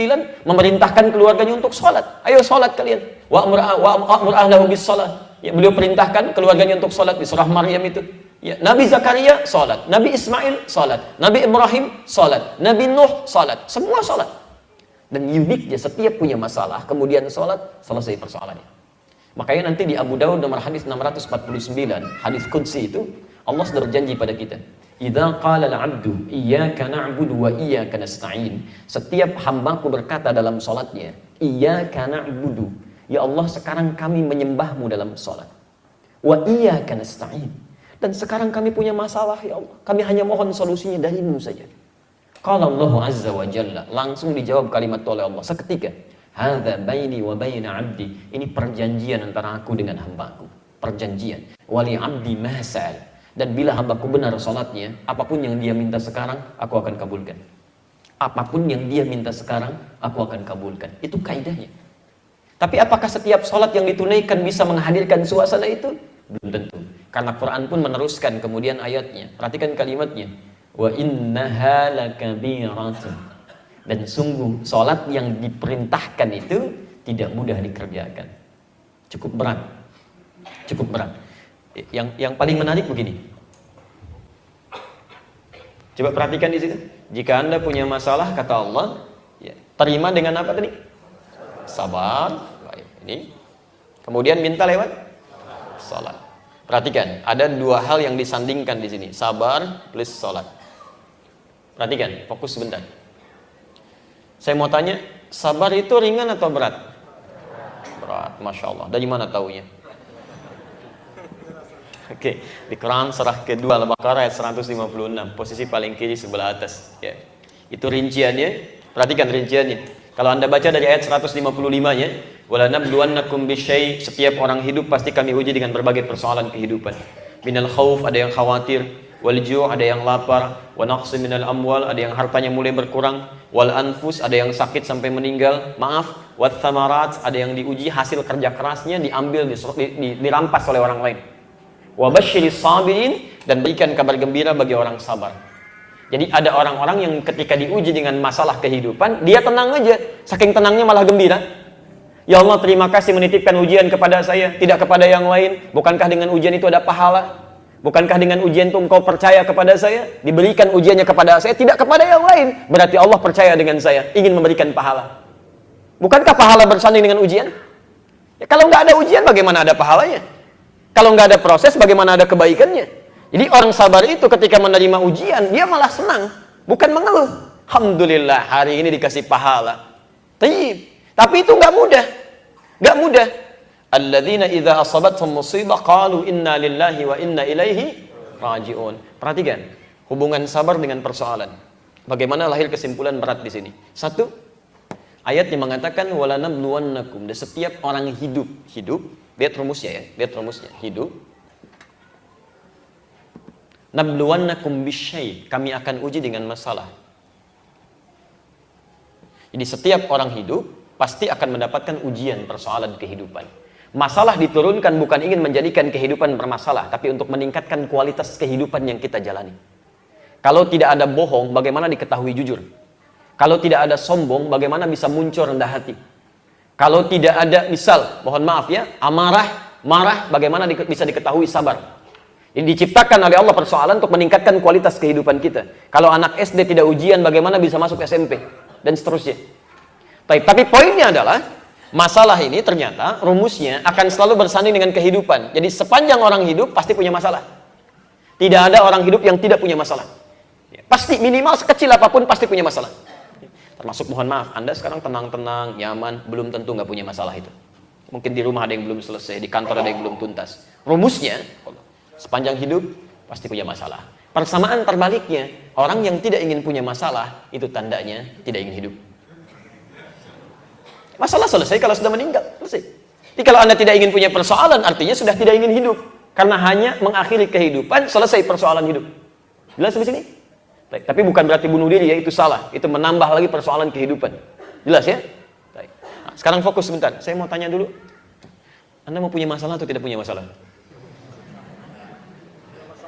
memerintahkan keluarganya untuk sholat. Ayo sholat kalian. Wa'mur ahlahu bis sholat. Ya, beliau perintahkan keluarganya untuk sholat di surah Maryam itu. Ya, Nabi Zakaria salat, Nabi Ismail salat, Nabi Ibrahim salat, Nabi Nuh salat, semua salat. Dan uniknya setiap punya masalah, kemudian sholat, selesai persoalannya. Makanya nanti di Abu Dawud nomor hadis 649, hadis qudsi itu, Allah sudah berjanji pada kita. Idza qala al-'abdu iyyaka na'budu wa iyyaka nasta'in. Setiap hambaku berkata dalam sholatnya, iyyaka na'budu. Ya Allah, sekarang kami menyembahmu dalam sholat. Wa iyyaka nasta'in. Dan sekarang kami punya masalah, ya Allah. Kami hanya mohon solusinya darimu saja. Qala Allah azza wa jalla, langsung dijawab kalimat oleh Allah seketika. Hadza baini wa baina 'abdi. Ini perjanjian antara aku dengan hambaku. Perjanjian. Wali 'abdi ma sa'al. Dan bila hambaku benar salatnya, apapun yang dia minta sekarang, aku akan kabulkan. Apapun yang dia minta sekarang, aku akan kabulkan. Itu kaidahnya. Tapi apakah setiap salat yang ditunaikan bisa menghadirkan suasana itu? Belum tentu. Karena Quran pun meneruskan kemudian ayatnya. Perhatikan kalimatnya. Wa innaha lakabiratun. Dan sungguh salat yang diperintahkan itu tidak mudah dikerjakan. Cukup berat. Cukup berat. Yang paling menarik begini. Coba perhatikan di situ. Jika Anda punya masalah, kata Allah, ya, terima dengan apa tadi? Sabar. Baik, ini. Kemudian minta lewat salat. Perhatikan, ada dua hal yang disandingkan di sini. Sabar plus salat. Perhatikan, fokus sebentar. Saya mau tanya, sabar itu ringan atau berat? Berat, Masya Allah. Dari mana taunya? Oke, di Quran surah kedua Al-Baqarah ayat 156, posisi paling kiri sebelah atas. Ya. Itu rinciannya, perhatikan rinciannya. Kalau Anda baca dari ayat 155-nya, wala nabluwannakum bisyai, setiap orang hidup pasti kami uji dengan berbagai persoalan kehidupan. Minal khauf, ada yang khawatir, wal ju', ada yang lapar, wa naqsi minal amwal, ada yang hartanya mulai berkurang, wal anfus, ada yang sakit sampai meninggal, maaf, wat thamarat, ada yang diuji hasil kerja kerasnya diambil, dirampas oleh orang lain. Wa basyiris sabirin, dan berikan kabar gembira bagi orang sabar. Jadi ada orang-orang yang ketika diuji dengan masalah kehidupan, dia tenang aja, saking tenangnya malah gembira. Ya Allah, terima kasih menitipkan ujian kepada saya, tidak kepada yang lain. Bukankah dengan ujian itu ada pahala? Bukankah dengan ujian itu engkau percaya kepada saya? Diberikan ujiannya kepada saya, tidak kepada yang lain. Berarti Allah percaya dengan saya, ingin memberikan pahala. Bukankah pahala bersanding dengan ujian? Ya, kalau nggak ada ujian, bagaimana ada pahalanya? Kalau nggak ada proses, bagaimana ada kebaikannya? Jadi orang sabar itu ketika menerima ujian, dia malah senang, bukan mengeluh. Alhamdulillah, hari ini dikasih pahala. Tapi itu nggak mudah, nggak mudah. Alladzina idza asabathum musibah qalu inna lillahi wa inna ilaihi raji'un. Perhatikan hubungan sabar dengan persoalan. Bagaimana lahir kesimpulan berat di sini? Satu, ayat yang mengatakan wala nabluwannakum. Dan setiap orang hidup, lihat rumusnya ya, lihat rumusnya. Hidup. Nabluwannakum bisyai, kami akan uji dengan masalah. Jadi setiap orang hidup pasti akan mendapatkan ujian persoalan kehidupan. Masalah diturunkan bukan ingin menjadikan kehidupan bermasalah, tapi untuk meningkatkan kualitas kehidupan yang kita jalani. Kalau tidak ada bohong, bagaimana diketahui jujur? Kalau tidak ada sombong, bagaimana bisa muncul rendah hati? Kalau tidak ada, misal, mohon maaf ya, amarah, marah, bagaimana bisa diketahui sabar? Ini diciptakan oleh Allah persoalan untuk meningkatkan kualitas kehidupan kita. Kalau anak SD tidak ujian, bagaimana bisa masuk SMP? Dan seterusnya. Tapi poinnya adalah, masalah ini ternyata rumusnya akan selalu bersanding dengan kehidupan. Jadi sepanjang orang hidup, pasti punya masalah. Tidak ada orang hidup yang tidak punya masalah. Pasti, minimal sekecil apapun, pasti punya masalah. Termasuk, mohon maaf, Anda sekarang tenang-tenang, nyaman, belum tentu nggak punya masalah itu. Mungkin di rumah ada yang belum selesai, di kantor ada yang belum tuntas. Rumusnya, sepanjang hidup pasti punya masalah. Persamaan terbaliknya, orang yang tidak ingin punya masalah, itu tandanya tidak ingin hidup. Masalah selesai kalau sudah meninggal, selesai. Jadi kalau Anda tidak ingin punya persoalan, artinya sudah tidak ingin hidup. Karena hanya mengakhiri kehidupan, selesai persoalan hidup. Jelas di sini? Tapi bukan berarti bunuh diri, ya itu salah. Itu menambah lagi persoalan kehidupan. Jelas ya? Nah, sekarang fokus sebentar. Saya mau tanya dulu. Anda mau punya masalah atau tidak punya masalah?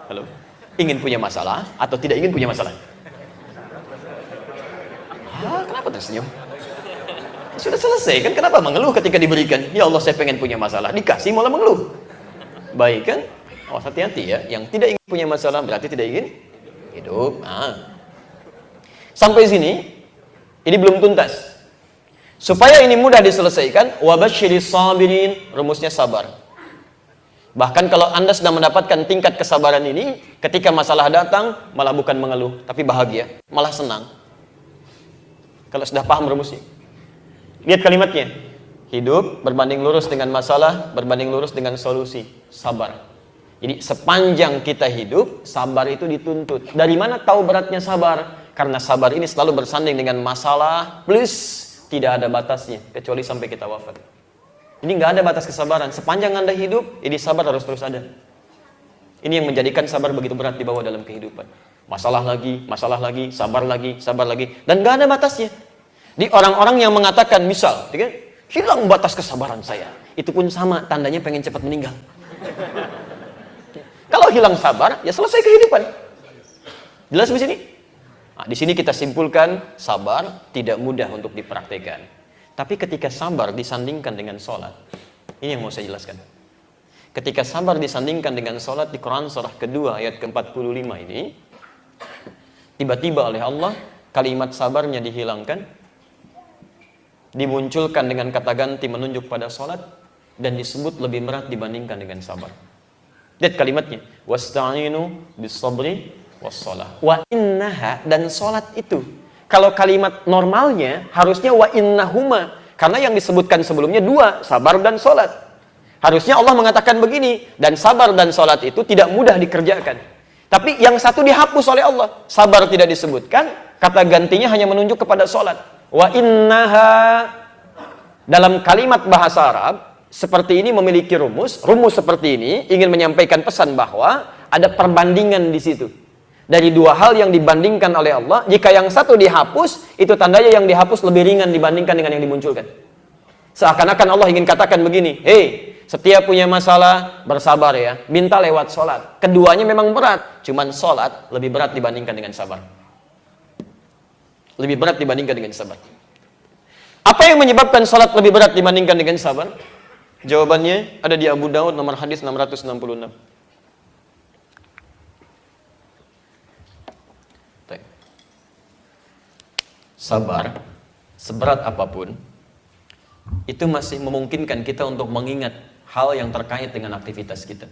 Halo? Ingin punya masalah atau tidak ingin punya masalah? Kenapa tersenyum? Sudah selesai kan? Kenapa mengeluh ketika diberikan? Ya Allah, saya pengen punya masalah. Dikasih malah mengeluh. Baik kan? Oh, hati-hati ya. Yang tidak ingin punya masalah berarti tidak ingin hidup. Sampai sini, ini belum tuntas. Supaya ini mudah diselesaikan, wabasyiris sabirin, rumusnya sabar. Bahkan kalau Anda sedang mendapatkan tingkat kesabaran ini, ketika masalah datang, malah bukan mengeluh, tapi bahagia, malah senang. Kalau sudah paham rumusnya. Lihat kalimatnya. Hidup berbanding lurus dengan masalah, berbanding lurus dengan solusi. Sabar. Jadi sepanjang kita hidup, sabar itu dituntut. Dari mana tahu beratnya sabar? Karena sabar ini selalu bersanding dengan masalah, plus tidak ada batasnya, kecuali sampai kita wafat. Ini nggak ada batas kesabaran. Sepanjang Anda hidup, ini sabar harus terus ada. Ini yang menjadikan sabar begitu berat dibawa dalam kehidupan. Masalah lagi, sabar lagi, dan nggak ada batasnya. Di orang-orang yang mengatakan, misal, hilang batas kesabaran saya, itu pun sama, tandanya pengen cepat meninggal. Kalau hilang sabar, ya selesai kehidupan. Jelas di sini? Nah, di sini kita simpulkan, sabar tidak mudah untuk dipraktekkan. Tapi ketika sabar disandingkan dengan sholat, ini yang mau saya jelaskan. Ketika sabar disandingkan dengan sholat di Quran surah kedua ayat ke-45 ini, tiba-tiba oleh Allah kalimat sabarnya dihilangkan, dimunculkan dengan kata ganti menunjuk pada sholat, dan disebut lebih berat dibandingkan dengan sabar. Lihat kalimatnya, wasta'inu bis-sabri was-shalah. Wa innaha, dan sholat itu. Kalau kalimat normalnya harusnya wa innahuma, karena yang disebutkan sebelumnya dua, sabar dan sholat. Harusnya Allah mengatakan begini, dan sabar dan sholat itu tidak mudah dikerjakan. Tapi yang satu dihapus oleh Allah, sabar tidak disebutkan, kata gantinya hanya menunjuk kepada sholat. Wa innaha, dalam kalimat bahasa Arab seperti ini memiliki rumus seperti ini ingin menyampaikan pesan bahwa ada perbandingan di situ. Dari dua hal yang dibandingkan oleh Allah, jika yang satu dihapus, itu tandanya yang dihapus lebih ringan dibandingkan dengan yang dimunculkan. Seakan-akan Allah ingin katakan begini, hei, setiap punya masalah, bersabar ya, minta lewat sholat. Keduanya memang berat, cuman sholat lebih berat dibandingkan dengan sabar. Lebih berat dibandingkan dengan sabar. Apa yang menyebabkan sholat lebih berat dibandingkan dengan sabar? Jawabannya ada di Abu Daud nomor hadis 666. Sabar, seberat apapun, itu masih memungkinkan kita untuk mengingat hal yang terkait dengan aktivitas kita.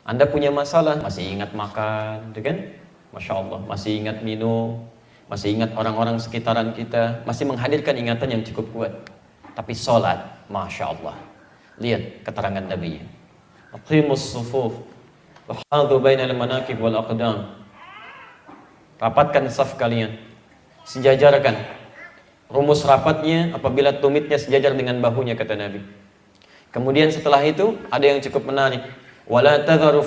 Anda punya masalah, masih ingat makan, kan? Masya Allah, masih ingat minum, masih ingat orang-orang sekitaran kita, masih menghadirkan ingatan yang cukup kuat. Tapi sholat, Masya Allah, lihat keterangan Nabi. Aqimus sufuf, wahadu bainal manakib wal aqdam. Rapatkan saf kalian, sejajarkan. Rumus rapatnya apabila tumitnya sejajar dengan bahunya, kata Nabi. Kemudian setelah itu ada yang cukup menarik. Wala tadharu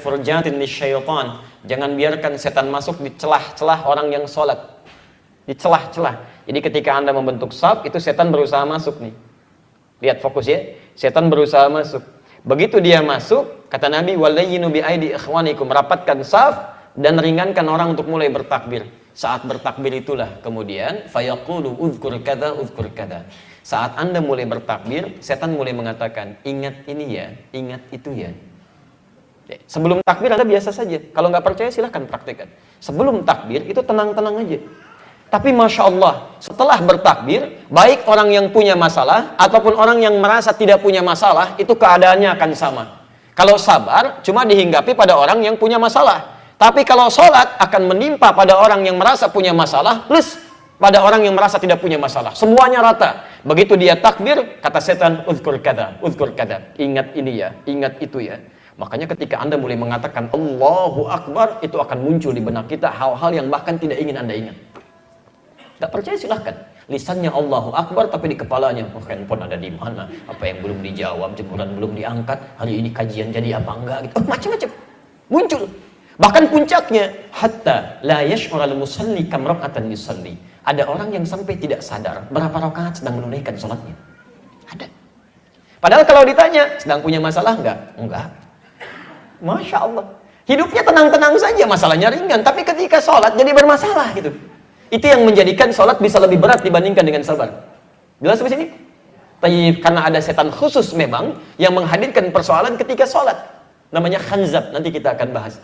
furjatin lisyaitan. Jangan biarkan setan masuk di celah-celah orang yang sholat. Di celah-celah. Jadi ketika Anda membentuk saf, itu setan berusaha masuk nih. Lihat fokus ya. Setan berusaha masuk. Begitu dia masuk, kata Nabi, walayyinu bi aidi ikhwanikum. Rapatkan saf dan ringankan orang untuk mulai bertakbir. Saat bertakbir itulah kemudian fayaqulu uzkur kada. Saat Anda mulai bertakbir, setan mulai mengatakan, ingat ini ya, ingat itu ya. Sebelum takbir Anda biasa saja. Kalau nggak percaya silahkan praktekkan. Sebelum takbir itu tenang-tenang aja. Tapi Masya Allah, setelah bertakbir, baik orang yang punya masalah ataupun orang yang merasa tidak punya masalah, itu keadaannya akan sama. Kalau sabar, cuma dihinggapi pada orang yang punya masalah. Tapi kalau sholat akan menimpa pada orang yang merasa punya masalah plus pada orang yang merasa tidak punya masalah. Semuanya rata. Begitu dia takbir, kata setan, uzkur kada. Ingat ini ya, ingat itu ya. Makanya ketika Anda mulai mengatakan Allahu Akbar, itu akan muncul di benak kita hal-hal yang bahkan tidak ingin Anda ingat. Tidak percaya silahkan. Lisannya Allahu Akbar, tapi di kepalanya, handphone ada di mana? Apa yang belum dijawab, jemuran belum diangkat, hari ini kajian jadi apa enggak gitu. Macam-macam. Muncul. Bahkan puncaknya, hatta la yash'ural musalli kam raka'atan yusalli. Ada orang yang sampai tidak sadar berapa rakaat sedang menunaikan sholatnya. Ada. Padahal kalau ditanya, sedang punya masalah enggak? Enggak. Masya Allah. Hidupnya tenang-tenang saja, masalahnya ringan. Tapi ketika sholat jadi bermasalah gitu. Itu yang menjadikan sholat bisa lebih berat dibandingkan dengan sabar. Jelas di sini? Tapi karena ada setan khusus memang yang menghadirkan persoalan ketika sholat. Namanya khanzab. Nanti kita akan bahas.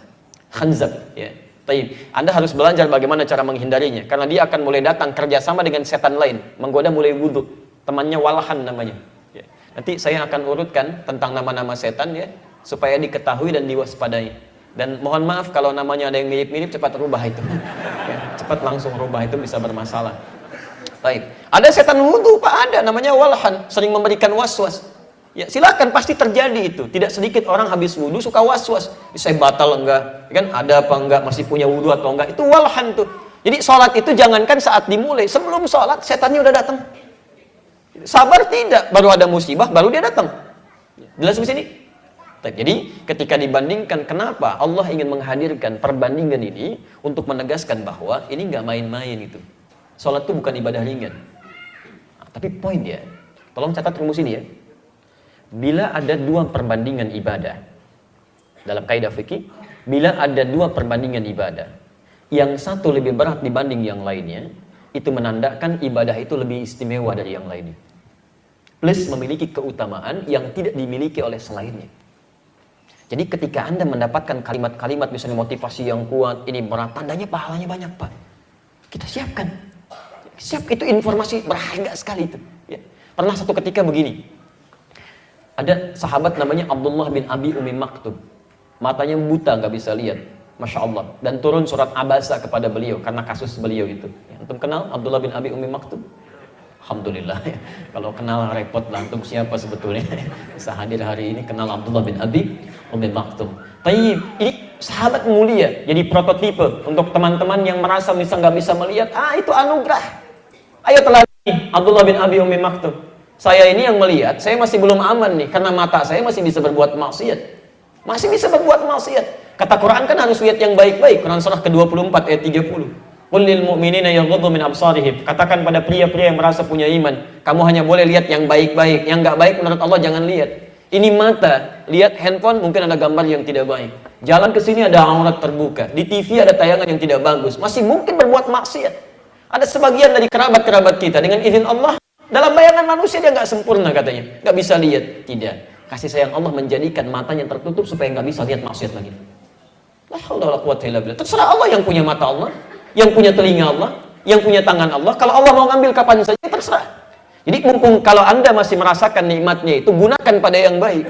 Khanzab, ya. Taib. Anda harus belajar bagaimana cara menghindarinya, karena dia akan mulai datang kerjasama dengan setan lain, menggoda mulai wudhu. Temannya Walhan namanya. Ya. Nanti saya akan urutkan tentang nama-nama setan ya, supaya diketahui dan diwaspadai. Dan mohon maaf kalau namanya ada yang mirip-mirip, cepat rubah itu. Ya, cepat langsung rubah, itu bisa bermasalah. Baik. Ada setan wudhu Pak, ada namanya Walhan, sering memberikan was-was. Ya, silakan, pasti terjadi itu. Tidak sedikit orang habis wudhu suka was-was. Saya batal enggak? Kan ada apa enggak? Masih punya wudhu atau enggak? Itu walhan tuh. Jadi sholat itu jangankan saat dimulai, sebelum sholat setannya udah datang. Sabar tidak, baru ada musibah, baru dia datang. Jelas di sini? Jadi ketika dibandingkan, kenapa Allah ingin menghadirkan perbandingan ini untuk menegaskan bahwa ini enggak main-main itu. Sholat itu bukan ibadah ringan. Nah, tapi poin ya, tolong catat rumus ini ya. Bila ada dua perbandingan ibadah dalam kaidah fikih, bila ada dua perbandingan ibadah, yang satu lebih berat dibanding yang lainnya, itu menandakan ibadah itu lebih istimewa dari yang lainnya. Plus memiliki keutamaan yang tidak dimiliki oleh selainnya. Jadi ketika Anda mendapatkan kalimat-kalimat misalnya motivasi yang kuat, ini berat, tandanya pahalanya banyak Pak. Kita siapkan. Siap, itu informasi berharga sekali itu. Ya. Pernah satu ketika begini. Ada sahabat namanya Abdullah bin Abi Umi Maktub. Matanya buta, nggak bisa lihat. Masya Allah. Dan turun surat Abasa kepada beliau karena kasus beliau itu. Antum kenal Abdullah bin Abi Umi Maktub? Alhamdulillah. Kalau kenal repot lah. Antum siapa sebetulnya? Bisa hadir hari ini kenal Abdullah bin Abi Umi Maktub. Tapi ini sahabat mulia. Jadi prototipe untuk teman-teman yang merasa nggak bisa melihat. Itu anugerah. Ayo teladani Abdullah bin Abi Umi Maktub. Saya ini yang melihat, saya masih belum aman nih, karena mata saya masih bisa berbuat maksiat. Masih bisa berbuat maksiat. Kata Quran kan harus lihat yang baik-baik. Quran surah ke-24 ayat 30. Qul lil mu'minina yaghuddu min absarihim. Katakan pada pria-pria yang merasa punya iman, kamu hanya boleh lihat yang baik-baik. Yang enggak baik menurut Allah jangan lihat. Ini mata, lihat handphone mungkin ada gambar yang tidak baik. Jalan ke sini ada aurat terbuka. Di TV ada tayangan yang tidak bagus. Masih mungkin berbuat maksiat. Ada sebagian dari kerabat-kerabat kita dengan izin Allah, dalam bayangan manusia dia nggak sempurna katanya, nggak bisa lihat. Tidak, kasih sayang Allah menjadikan matanya tertutup supaya nggak bisa lihat maksiat lagi. La haula wala quwwata illa billah. Terserah Allah yang punya mata Allah, yang punya telinga Allah, yang punya tangan Allah. Kalau Allah mau ngambil kapan saja terserah. Jadi mumpung kalau Anda masih merasakan nikmatnya itu, gunakan pada yang baik.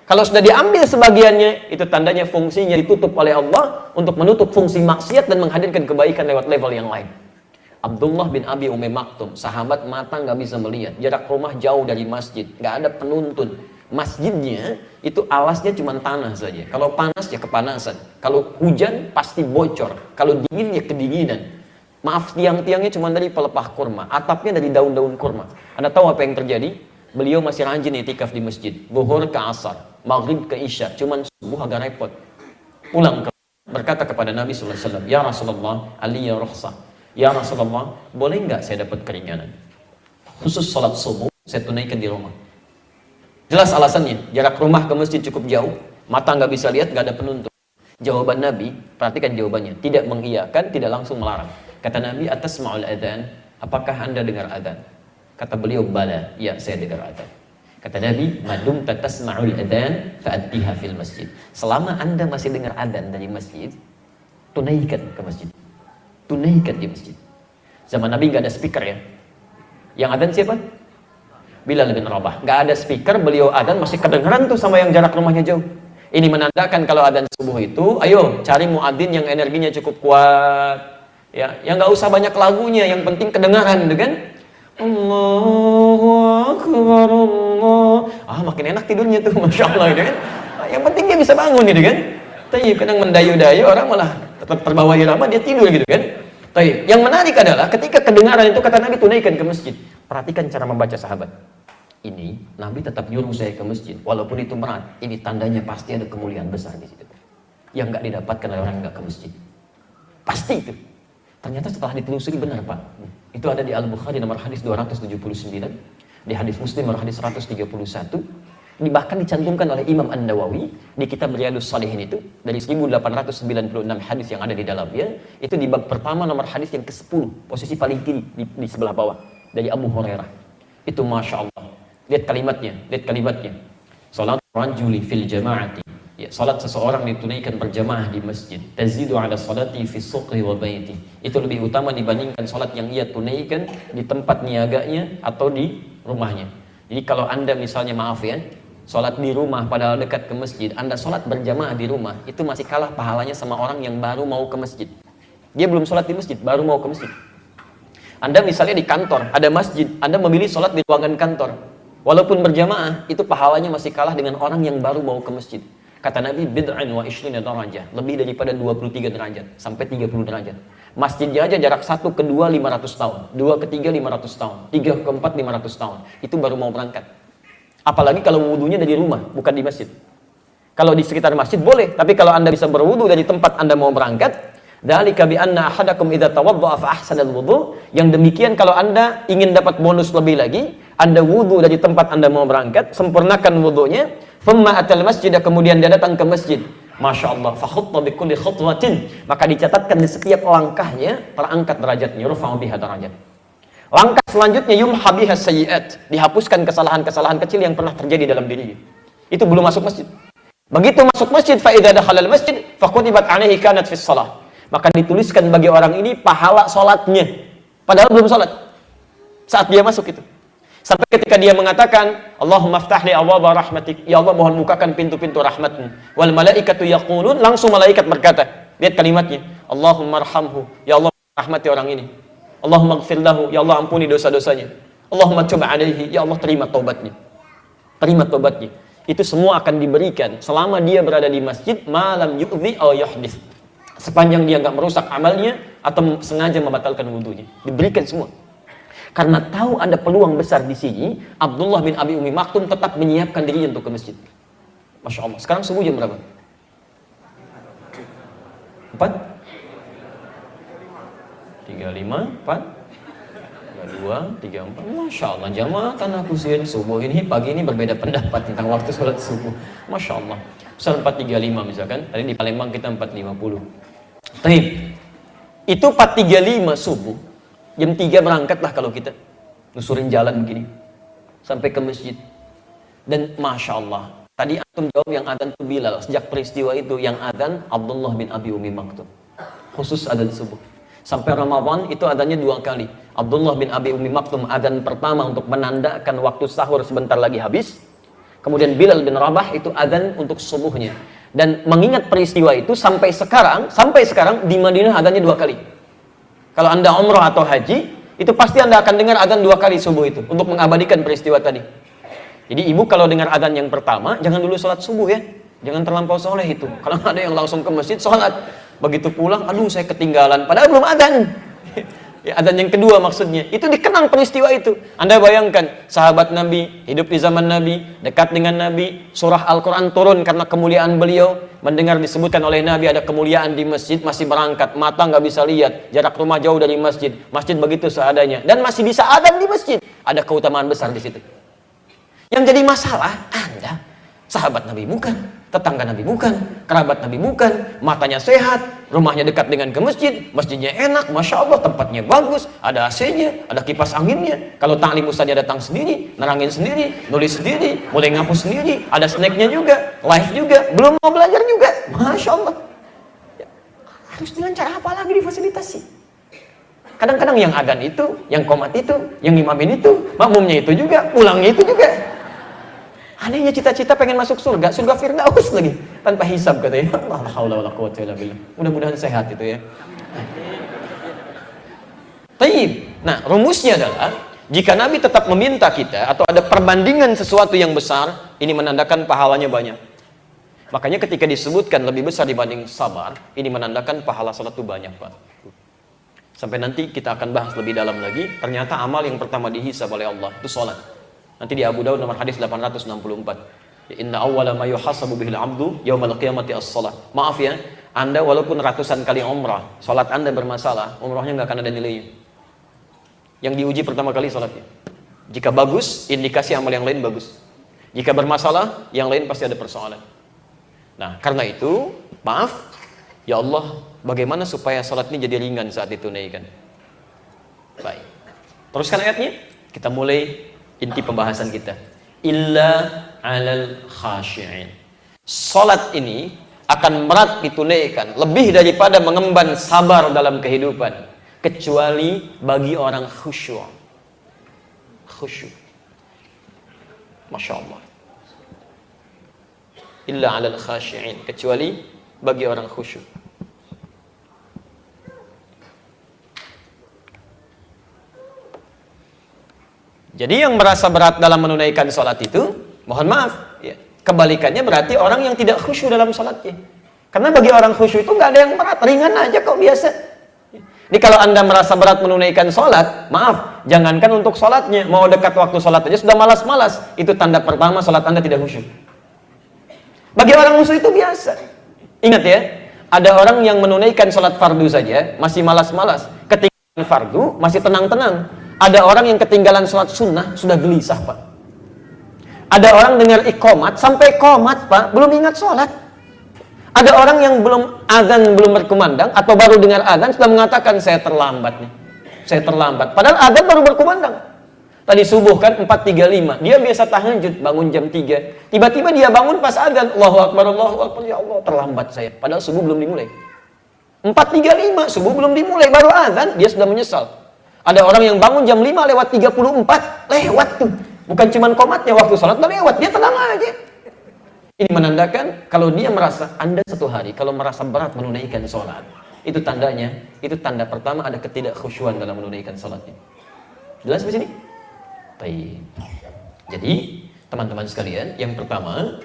Kalau sudah diambil sebagiannya, itu tandanya fungsinya ditutup oleh Allah untuk menutup fungsi maksiat dan menghadirkan kebaikan lewat level yang lain. Abdullah bin Abi Umi Maktum, sahabat mata nggak bisa melihat, jarak rumah jauh dari masjid, nggak ada penuntun. Masjidnya itu alasnya cuma tanah saja. Kalau panas ya kepanasan, kalau hujan pasti bocor, kalau dingin ya kedinginan. Maaf, tiang-tiangnya cuma dari pelepah kurma, atapnya dari daun-daun kurma. Anda tahu apa yang terjadi? Beliau masih rajin itikaf di masjid, zuhur ke asar, maghrib ke isya, cuman subuh agak repot. Pulang berkata kepada Nabi SAW, ya Rasulullah, aliyya rukhsah. Ya Rasulullah, boleh nggak saya dapat keringanan? Khusus sholat subuh, saya tunaikan di rumah. Jelas alasannya, jarak rumah ke masjid cukup jauh, mata nggak bisa lihat, nggak ada penuntun. Jawaban Nabi, perhatikan jawabannya, tidak mengiyakan, tidak langsung melarang. Kata Nabi, atasma'ul adhan, apakah Anda dengar adhan? Kata beliau, bala, ya saya dengar adhan. Kata Nabi, madum tasma'ul adhan, fa'addiha fil masjid. Selama Anda masih dengar adhan dari masjid, tunaikan ke masjid. Tunaikan di masjid. Zaman Nabi nggak ada speaker ya. Yang adzan siapa? Bilal bin Rabah. Nggak ada speaker, beliau adzan masih kedengeran tuh sama yang jarak rumahnya jauh. Ini menandakan kalau adzan subuh itu, ayo cari muadzin yang energinya cukup kuat. Ya, yang nggak usah banyak lagunya, yang penting kedengaran, gitu kan? Allahu Akbar Allah. Makin enak tidurnya tuh, masya Allah, gitu kan? Yang penting dia bisa bangun, gitu kan? Tapi kadang mendayu-dayu orang malah tetap terbawa irama, dia tidur gitu kan. Tapi yang menarik adalah ketika kedengaran itu kata Nabi tunaikan ke masjid. Perhatikan cara membaca sahabat. Ini Nabi tetap nyuruh saya ke masjid walaupun itu berat. Ini tandanya pasti ada kemuliaan besar di situ. Yang nggak didapatkan oleh orang yang nggak ke masjid. Pasti itu. Ternyata setelah ditelusuri benar Pak. Itu ada di Al-Bukhari nomor hadis 279, di hadis Muslim nomor hadis 131. Ini bahkan dicantumkan oleh Imam An-Nawawi di kitab Riyadhus Shalihin itu dari 1896 hadis yang ada di dalamnya, itu di bab pertama nomor hadis yang ke-10, posisi paling kiri di sebelah bawah dari Abu Hurairah. Itu Masya Allah. Lihat kalimatnya. Salat rajuli fil jama'ati Ya, salat seseorang ditunaikan berjamaah di masjid, tazidu ala salati fi suqi wa baiti. Itu lebih utama dibandingkan salat yang ia tunaikan di tempat niaganya atau di rumahnya. Jadi kalau Anda misalnya, maaf ya, salat di rumah padahal dekat ke masjid, Anda salat berjamaah di rumah, itu masih kalah pahalanya sama orang yang baru mau ke masjid. Dia belum salat di masjid, baru mau ke masjid. Anda misalnya di kantor, ada masjid, Anda memilih salat di ruangan kantor, walaupun berjamaah, itu pahalanya masih kalah dengan orang yang baru mau ke masjid. Kata Nabi, bid'an wa ishrina darajah, lebih daripada 23 derajat sampai 30 derajat. Masjidnya aja jarak 1 ke 2 500 tahun, 2 ke 3 500 tahun, 3 ke 4 500 tahun. Itu baru mau berangkat. Apalagi kalau wudunya dari rumah, bukan di masjid. Kalau di sekitar masjid boleh, tapi kalau Anda bisa berwudu dari tempat Anda mau berangkat, dzalika bi anna ahadakum idza tawaddaa fa ahsana al-wudu, yang demikian kalau Anda ingin dapat bonus lebih lagi, Anda wudu dari tempat Anda mau berangkat, sempurnakan wudunya, thumma atal masjid, kemudian dia datang ke masjid. Masya Allah, fakhutta bi kulli khutwatin, maka dicatatkan di setiap langkahnya terangkat derajatnya, rufa'u biha darajat. Langkah selanjutnya yumha biha sayyi'at, dihapuskan kesalahan-kesalahan kecil yang pernah terjadi dalam dirinya. Itu belum masuk masjid. Begitu masuk masjid, fa idza dakhala al-masjid faqutibat 'alaihi kanat fi shalah, maka dituliskan bagi orang ini pahala salatnya padahal belum salat saat dia masuk itu. Sampai ketika dia mengatakan, Allahumma ftahli abwaaba rahmatik, ya Allah mohon bukakan pintu-pintu rahmatmu. Wal malaikatu yaqulun, langsung malaikat berkata, lihat kalimatnya, Allahumma arhamhu, ya Allah rahmati orang ini. Allahumma ighfir lahu, ya Allah ampuni dosa-dosanya. Allahumma tub alaihi, ya Allah terima taubatnya. Terima taubatnya. Itu semua akan diberikan selama dia berada di masjid, malam yu'dhi aw yuhdits. Sepanjang dia enggak merusak amalnya atau sengaja membatalkan wudunya, diberikan semua. Karena tahu ada peluang besar di sini, Abdullah bin Abi Umi Maktum tetap menyiapkan dirinya untuk ke masjid. Masya Allah. Sekarang subuh jam berapa? 4? 35? 4? 32? 34? Masya Allah. Jamaah tanah kusin subuh ini, pagi ini berbeda pendapat tentang waktu sholat subuh. Masya Allah. Misal 4.35 misalkan, tadi di Palembang kita 4.50. Baik. Itu 4.35 subuh. Jam 3 berangkatlah kalau kita nusurin jalan begini sampai ke masjid. Dan Masya Allah, tadi antum jawab yang adzan itu Bilal. Sejak peristiwa itu yang adzan Abdullah bin Abi Umi Maktum, khusus adzan subuh. Sampai Ramadan itu adzannya 2 kali. Abdullah bin Abi Umi Maktum adzan pertama untuk menandakan waktu sahur sebentar lagi habis. Kemudian Bilal bin Rabah itu adzan untuk subuhnya. Dan mengingat peristiwa itu sampai sekarang di Madinah adzannya 2 kali. Kalau Anda umrah atau haji, itu pasti Anda akan dengar adzan 2 kali subuh itu untuk mengabadikan peristiwa tadi. Jadi ibu kalau dengar adzan yang pertama, jangan dulu sholat subuh ya. Jangan terlampau soleh itu. Kalau ada yang langsung ke masjid sholat, begitu pulang, aduh saya ketinggalan, padahal belum adzan. Ya, adzan yang kedua maksudnya, itu dikenang peristiwa itu. Anda bayangkan, sahabat Nabi, hidup di zaman Nabi, dekat dengan Nabi, surah Al-Quran turun karena kemuliaan beliau, mendengar disebutkan oleh Nabi ada kemuliaan di masjid, masih berangkat, mata nggak bisa lihat, jarak rumah jauh dari masjid, masjid begitu seadanya, dan masih bisa adzan di masjid, ada keutamaan besar di situ. Yang jadi masalah, Anda, sahabat Nabi bukan, tetangga Nabi bukan, kerabat Nabi bukan, matanya sehat, rumahnya dekat dengan ke masjid, masjidnya enak, Masya Allah, tempatnya bagus, ada AC-nya, ada kipas anginnya. Kalau ta'lim ustaznya datang sendiri, nerangin sendiri, nulis sendiri, mulai ngapus sendiri, ada snacknya juga, live juga, belum mau belajar juga, Masya Allah. Ya, harus dengan cara apa lagi difasilitasi? Kadang-kadang yang adzan itu, yang qomat itu, yang imamin itu, makmumnya itu juga, pulangnya itu juga. Anehnya cita-cita pengen masuk surga, surga Firdaus lagi, tanpa hisab katanya. La haula wala quwwata illa billah. Mudah-mudahan sehat itu ya. Taib. Nah, rumusnya adalah jika Nabi tetap meminta kita atau ada perbandingan sesuatu yang besar, ini menandakan pahalanya banyak. Makanya ketika disebutkan lebih besar dibanding sabar, ini menandakan pahala salat itu banyak, Pak. Sampai nanti kita akan bahas lebih dalam lagi, ternyata amal yang pertama dihisab oleh Allah itu salat. Nanti di Abu Daud nomor hadis 864. Inna awwala ma yuhasabu bihil 'abdu yaumal qiyamati as-shalah. Maaf ya, Anda walaupun ratusan kali umrah, salat Anda bermasalah, umrahnya enggak akan ada nilainya. Yang diuji pertama kali salatnya. Jika bagus, indikasi amal yang lain bagus. Jika bermasalah, yang lain pasti ada persoalan. Nah, karena itu, maaf, ya Allah, bagaimana supaya salat ini jadi ringan saat ditunaikan? Baik. Teruskan ayatnya. Kita mulai inti pembahasan kita. Illa 'alal khashi'in. Salat ini akan berat ditunaikan lebih daripada mengemban sabar dalam kehidupan, kecuali bagi orang khusyuk. Khusyuk. Masya Allah. Illa 'alal khashi'in, kecuali bagi orang khusyuk. Jadi yang merasa berat dalam menunaikan salat itu, mohon maaf, ya, kebalikannya berarti orang yang tidak khusyuk dalam salatnya. Karena bagi orang khusyuk itu nggak ada yang berat, ringan aja kok, biasa. Jadi kalau Anda merasa berat menunaikan salat, maaf, jangankan untuk salatnya, mau dekat waktu salat aja sudah malas-malas, itu tanda pertama salat Anda tidak khusyuk. Bagi orang khusyuk itu biasa. Ingat ya, ada orang yang menunaikan salat fardu saja masih malas-malas, ketinggalan fardu masih tenang-tenang. Ada orang yang ketinggalan sholat sunnah sudah gelisah, Pak. Ada orang dengar iqomat sampai qomat, Pak, belum ingat sholat. Ada orang yang belum azan belum berkumandang atau baru dengar azan sudah mengatakan saya terlambat nih. Saya terlambat. Padahal azan baru berkumandang. Tadi subuh kan 4.35. Dia biasa tahajud bangun jam 3. Tiba-tiba dia bangun pas azan. Allahu Akbar, Allahu Akbar. Ya Allah, terlambat saya. Padahal subuh belum dimulai. 4.35 subuh belum dimulai, baru azan dia sudah menyesal. Ada orang yang bangun jam 5:34, lewat tuh. Bukan cuman komatnya, waktu sholat udah lewat, dia tenang aja. Ini menandakan kalau dia merasa, Anda satu hari kalau merasa berat menunaikan sholat, itu tandanya, itu tanda pertama ada ketidakkhusyuan dalam menunaikan sholatnya. Jelas di sini? Baik. Jadi teman-teman sekalian, yang pertama,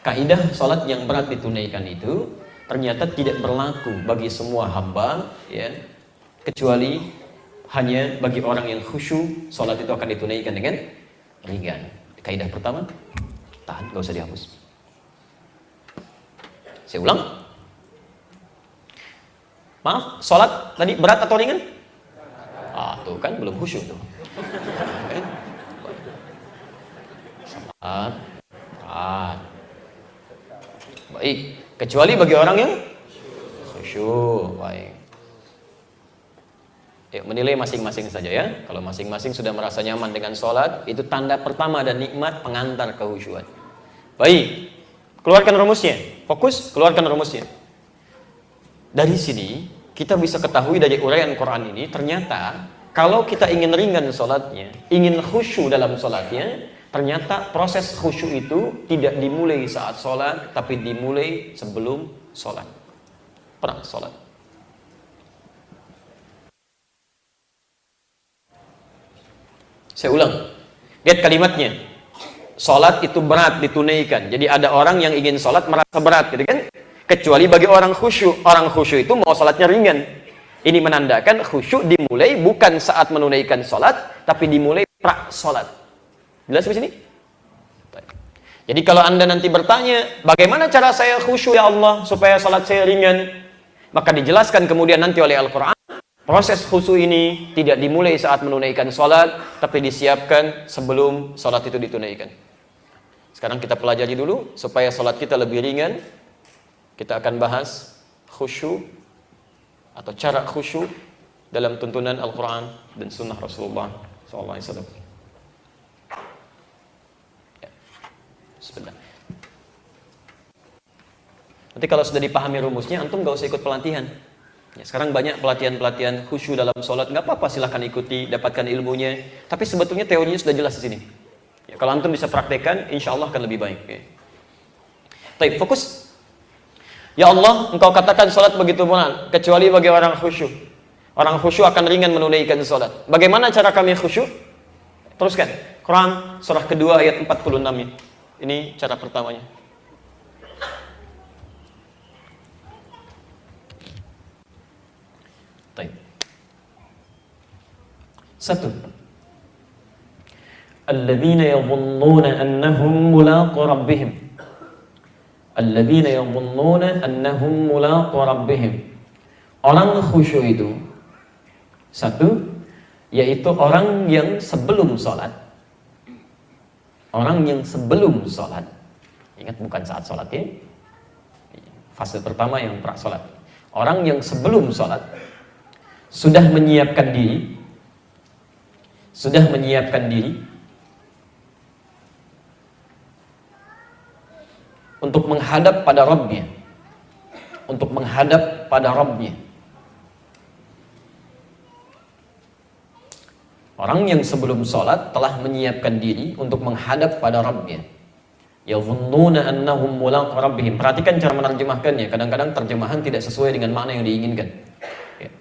kaidah sholat yang berat ditunaikan itu ternyata tidak berlaku bagi semua hamba, ya, kecuali hanya bagi orang yang khusyuk, sholat itu akan ditunaikan dengan ringan. Kaidah pertama, tahan, gak usah dihapus. Saya ulang. Maaf, sholat tadi berat atau ringan? Tuh kan belum khusyuk tuh. Salat berat. Baik, kecuali bagi orang yang khusyuk. Baik. Yuk, menilai masing-masing saja ya. Kalau masing-masing sudah merasa nyaman dengan sholat, itu tanda pertama dan nikmat pengantar kehusyuan. Baik, keluarkan rumusnya. Fokus, keluarkan rumusnya. Dari sini, kita bisa ketahui dari uraian Quran ini, ternyata kalau kita ingin ringan sholatnya, ingin khusyuk dalam sholatnya, ternyata proses khusyuk itu tidak dimulai saat sholat, tapi dimulai sebelum sholat. Pernah sholat. Saya ulang, lihat kalimatnya. Sholat itu berat ditunaikan. Jadi ada orang yang ingin sholat merasa berat, gitu kan? Kecuali bagi orang khusyuk. Orang khusyuk itu mau sholatnya ringan. Ini menandakan khusyuk dimulai bukan saat menunaikan sholat, tapi dimulai pra sholat. Jelas di sini? Jadi kalau Anda nanti bertanya, bagaimana cara saya khusyuk ya Allah supaya sholat saya ringan? Maka dijelaskan kemudian nanti oleh Al-Quran. Proses khusyuk ini tidak dimulai saat menunaikan sholat, tapi disiapkan sebelum sholat itu ditunaikan. Sekarang kita pelajari dulu, supaya sholat kita lebih ringan. Kita akan bahas khusyuk, atau cara khusyuk dalam tuntunan Al-Quran dan Sunnah Rasulullah SAW. Ya. Sebentar. Nanti kalau sudah dipahami rumusnya, antum gak usah ikut pelatihan. Ya, sekarang banyak pelatihan-pelatihan khusyuk dalam sholat, nggak apa-apa, silahkan ikuti, dapatkan ilmunya. Tapi sebetulnya teorinya sudah jelas di sini. Ya, kalau antum bisa praktekkan, insya Allah akan lebih baik. Ya. Baik, fokus. Ya Allah, Engkau katakan sholat begitu berat, kecuali bagi orang khusyuk. Orang khusyuk akan ringan menunaikan sholat. Bagaimana cara kami khusyuk? Teruskan. Quran surah kedua ayat 46. Ini cara pertamanya. Satu, alladzina yadhunnuna annahum mulaqu rabbihim. Alladzina yadhunnuna annahum mulaqu rabbihim. Orang khusyuk itu satu, yaitu orang yang sebelum sholat. Orang yang sebelum sholat. Ingat, bukan saat sholat ya. Fase pertama yang pra sholat. Orang yang sebelum sholat sudah menyiapkan diri, untuk menghadap pada Rabbnya. Untuk menghadap pada Rabbnya. Orang yang sebelum sholat telah menyiapkan diri untuk menghadap pada Rabbnya. Yadhunnuna annahum mulaqu rabbihim. Perhatikan cara menerjemahkannya. Kadang-kadang terjemahan tidak sesuai dengan makna yang diinginkan. Ya.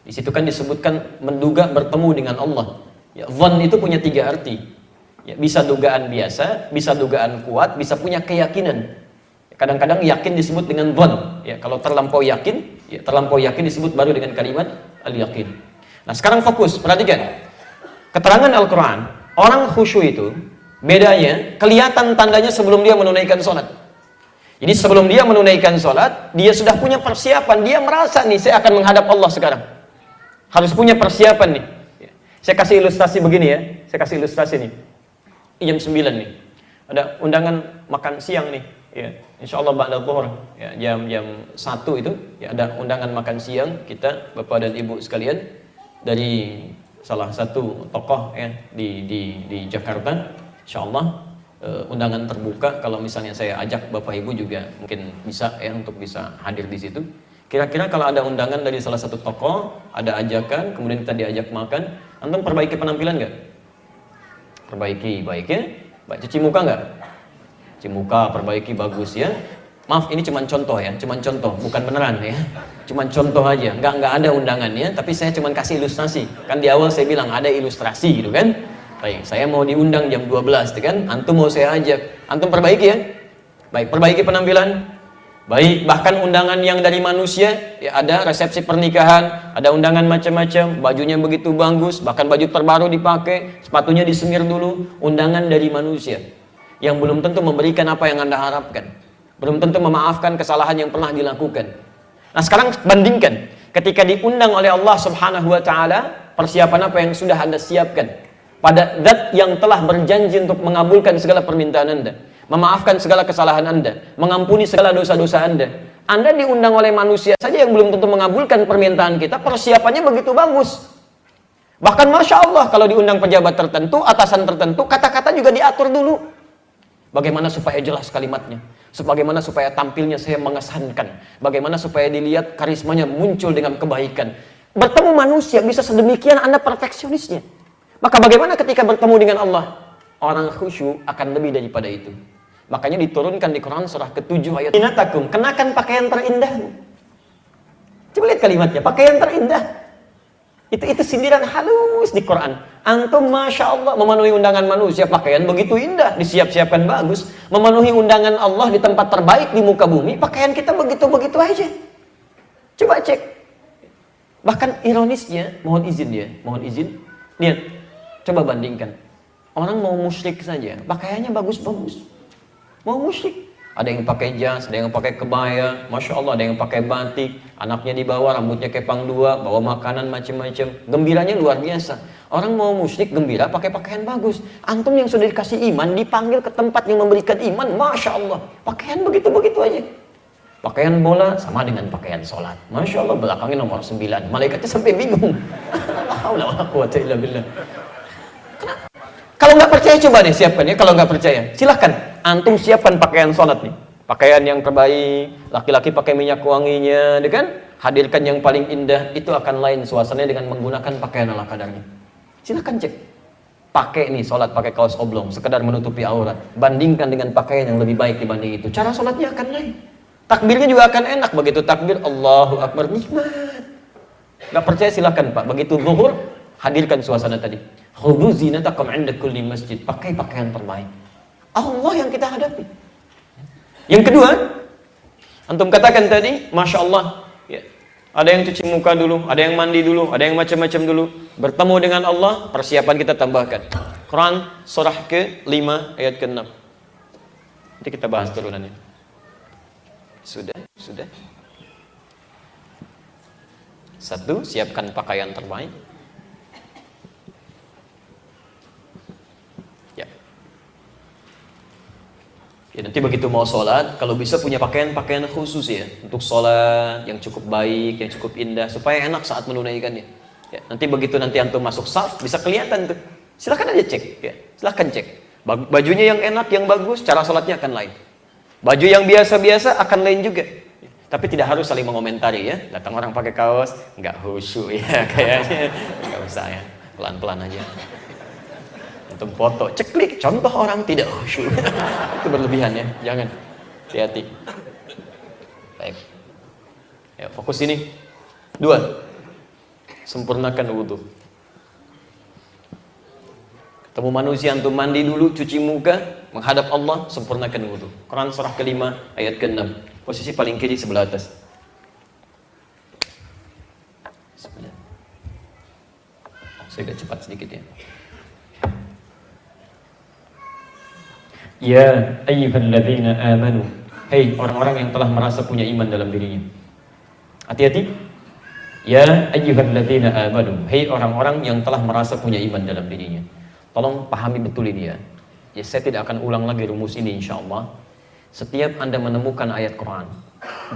Di situ kan disebutkan menduga bertemu dengan Allah. Ya, dhann itu punya 3 arti. Ya, bisa dugaan biasa, bisa dugaan kuat, bisa punya keyakinan. Kadang-kadang yakin disebut dengan dhann. Ya, kalau terlampau yakin disebut baru dengan kalimat al-yaqin. Nah, sekarang fokus, perhatikan. Keterangan Al-Qur'an, orang khusyuk itu bedanya, kelihatan tandanya sebelum dia menunaikan sholat. Jadi sebelum dia menunaikan sholat, dia sudah punya persiapan. Dia merasa nih, saya akan menghadap Allah sekarang. Harus punya persiapan nih. Saya kasih ilustrasi begini ya. Saya kasih ilustrasi nih. Jam 9 nih. Ada undangan makan siang nih. Ya, insya Allah ba'da dhuhr. Ya, jam 1 itu ya, ada undangan makan siang kita, Bapak dan Ibu sekalian, dari salah satu tokoh ya, di Jakarta. Insya Allah undangan terbuka. Kalau misalnya saya ajak Bapak Ibu juga mungkin bisa ya untuk bisa hadir di situ. Kira-kira kalau ada undangan dari salah satu tokoh, ada ajakan, kemudian kita diajak makan, antum perbaiki penampilan nggak? Perbaiki, baik ya. Baik, cuci muka nggak? Cuci muka, perbaiki, bagus ya. Maaf, ini cuma contoh ya, cuma contoh, bukan beneran ya. Cuma contoh aja, nggak ada undangannya, tapi saya cuma kasih ilustrasi. Kan di awal saya bilang ada ilustrasi gitu kan. Baik, saya mau diundang jam 12 kan, antum mau saya ajak, antum perbaiki ya. Baik, perbaiki penampilan. Baik, bahkan undangan yang dari manusia, ya ada resepsi pernikahan, ada undangan macam-macam, bajunya begitu bagus, bahkan baju terbaru dipakai, sepatunya disemir dulu, undangan dari manusia yang belum tentu memberikan apa yang Anda harapkan, belum tentu memaafkan kesalahan yang pernah dilakukan. Nah, sekarang bandingkan ketika diundang oleh Allah Subhanahu wa taala, persiapan apa yang sudah Anda siapkan pada zat yang telah berjanji untuk mengabulkan segala permintaan Anda, memaafkan segala kesalahan Anda, mengampuni segala dosa-dosa Anda. Anda diundang oleh manusia saja yang belum tentu mengabulkan permintaan kita, persiapannya begitu bagus. Bahkan Masya Allah, kalau diundang pejabat tertentu, atasan tertentu, kata-kata juga diatur dulu. Bagaimana supaya jelas kalimatnya, bagaimana supaya tampilnya saya mengesankan, bagaimana supaya dilihat karismanya muncul dengan kebaikan. Bertemu manusia bisa sedemikian Anda perfeksionisnya. Maka bagaimana ketika bertemu dengan Allah? Orang khusyuk akan lebih daripada itu. Makanya diturunkan di Quran surah ke-7 ayat Inatakum, kenakan pakaian terindahmu. Coba lihat kalimatnya, pakaian terindah. Itu sindiran halus di Quran. Antum Masya Allah memenuhi undangan manusia, pakaian begitu indah, disiap-siapkan bagus. Memenuhi undangan Allah di tempat terbaik di muka bumi, pakaian kita begitu-begitu aja. Coba cek. Bahkan ironisnya, mohon izin, lihat. Coba bandingkan. Orang mau musyrik saja, pakaiannya bagus-bagus. Mau musyrik. Ada yang pakai jas, ada yang pakai kebaya, Masya Allah, ada yang pakai batik, anaknya dibawa, rambutnya kepang 2, bawa makanan macam-macam. Gembiranya luar biasa. Orang mau musyrik gembira pakai pakaian bagus. Antum yang sudah dikasih iman, dipanggil ke tempat yang memberikan iman, Masya Allah. Pakaian begitu-begitu aja. Pakaian bola sama dengan pakaian sholat. Masya Allah, belakangnya nomor 9. Malaikatnya sampai bingung. La haula wala quwwata illa billah. Kalau nggak percaya coba nih siapkan ya. Kalau nggak percaya silahkan antum siapkan pakaian sholat nih, pakaian yang terbaik, laki-laki pakai minyak wanginya, kan? Hadirkan yang paling indah, itu akan lain suasananya dengan menggunakan pakaian ala kadarnya. Silahkan cek, pakai nih sholat pakai kaos oblong, sekedar menutupi aurat, bandingkan dengan pakaian yang lebih baik dibanding itu, cara sholatnya akan lain, takbirnya juga akan enak. Begitu takbir Allahu Akbar, nikmat. Nggak percaya silahkan Pak, begitu zuhur hadirkan suasana tadi. Khudhu zinatakum 'inda kulli masjid. Pakai pakaian terbaik. Allah yang kita hadapi. Yang kedua, antum katakan tadi, Masya Allah, ya, ada yang cuci muka dulu, ada yang mandi dulu, ada yang macam-macam dulu. Bertemu dengan Allah, persiapan kita tambahkan. Quran surah ke-5 ayat ke-6. Nanti kita bahas turunannya. Sudah. 1, siapkan pakaian terbaik. Ya, nanti begitu mau sholat, kalau bisa punya pakaian khusus ya, untuk sholat yang cukup baik, yang cukup indah, supaya enak saat menunaikannya. Ya, nanti begitu nanti antum masuk saf, bisa kelihatan tuh. Silahkan aja cek, ya. Silahkan cek. Bajunya yang enak, yang bagus, cara sholatnya akan lain. Baju yang biasa-biasa akan lain juga. Tapi tidak harus saling mengomentari ya. Datang orang pakai kaos, nggak khusyuk ya kayaknya. Nggak usah ya, pelan-pelan aja. Untuk foto, ceklik, contoh orang tidak khusyuk. Itu berlebihan ya, jangan. Hati-hati. Baik. Ya, fokus ini. 2. Sempurnakan wudhu. Ketemu manusia antum mandi dulu, cuci muka, menghadap Allah, sempurnakan wudhu. Quran surah ke-5 ayat ke-6. Posisi paling kiri sebelah atas. Saya agak cepat sedikit ya. Ya ayyuhalladzina amanu. Hei orang-orang yang telah merasa punya iman dalam dirinya. Hati-hati. Ya ayyuhalladzina amanu. Hei orang-orang yang telah merasa punya iman dalam dirinya. Tolong pahami betul ini ya. Ya, saya tidak akan ulang lagi rumus ini insyaallah. Setiap Anda menemukan ayat Quran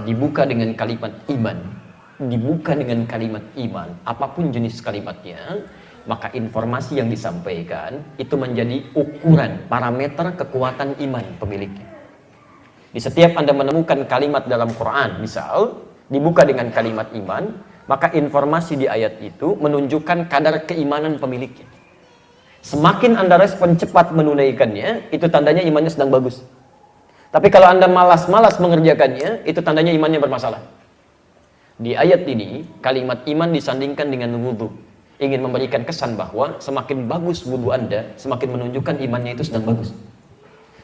dibuka dengan kalimat iman, dibuka dengan kalimat iman, apapun jenis kalimatnya, maka informasi yang disampaikan itu menjadi ukuran parameter kekuatan iman pemiliknya. Di setiap Anda menemukan kalimat dalam Quran, misal dibuka dengan kalimat iman, maka informasi di ayat itu menunjukkan kadar keimanan pemiliknya. Semakin Anda respon cepat menunaikannya, itu tandanya imannya sedang bagus. Tapi kalau Anda malas-malas mengerjakannya, itu tandanya imannya bermasalah. Di ayat ini, kalimat iman disandingkan dengan wudhu. Ingin memberikan kesan bahwa semakin bagus wudhu Anda, semakin menunjukkan imannya itu sedang bagus.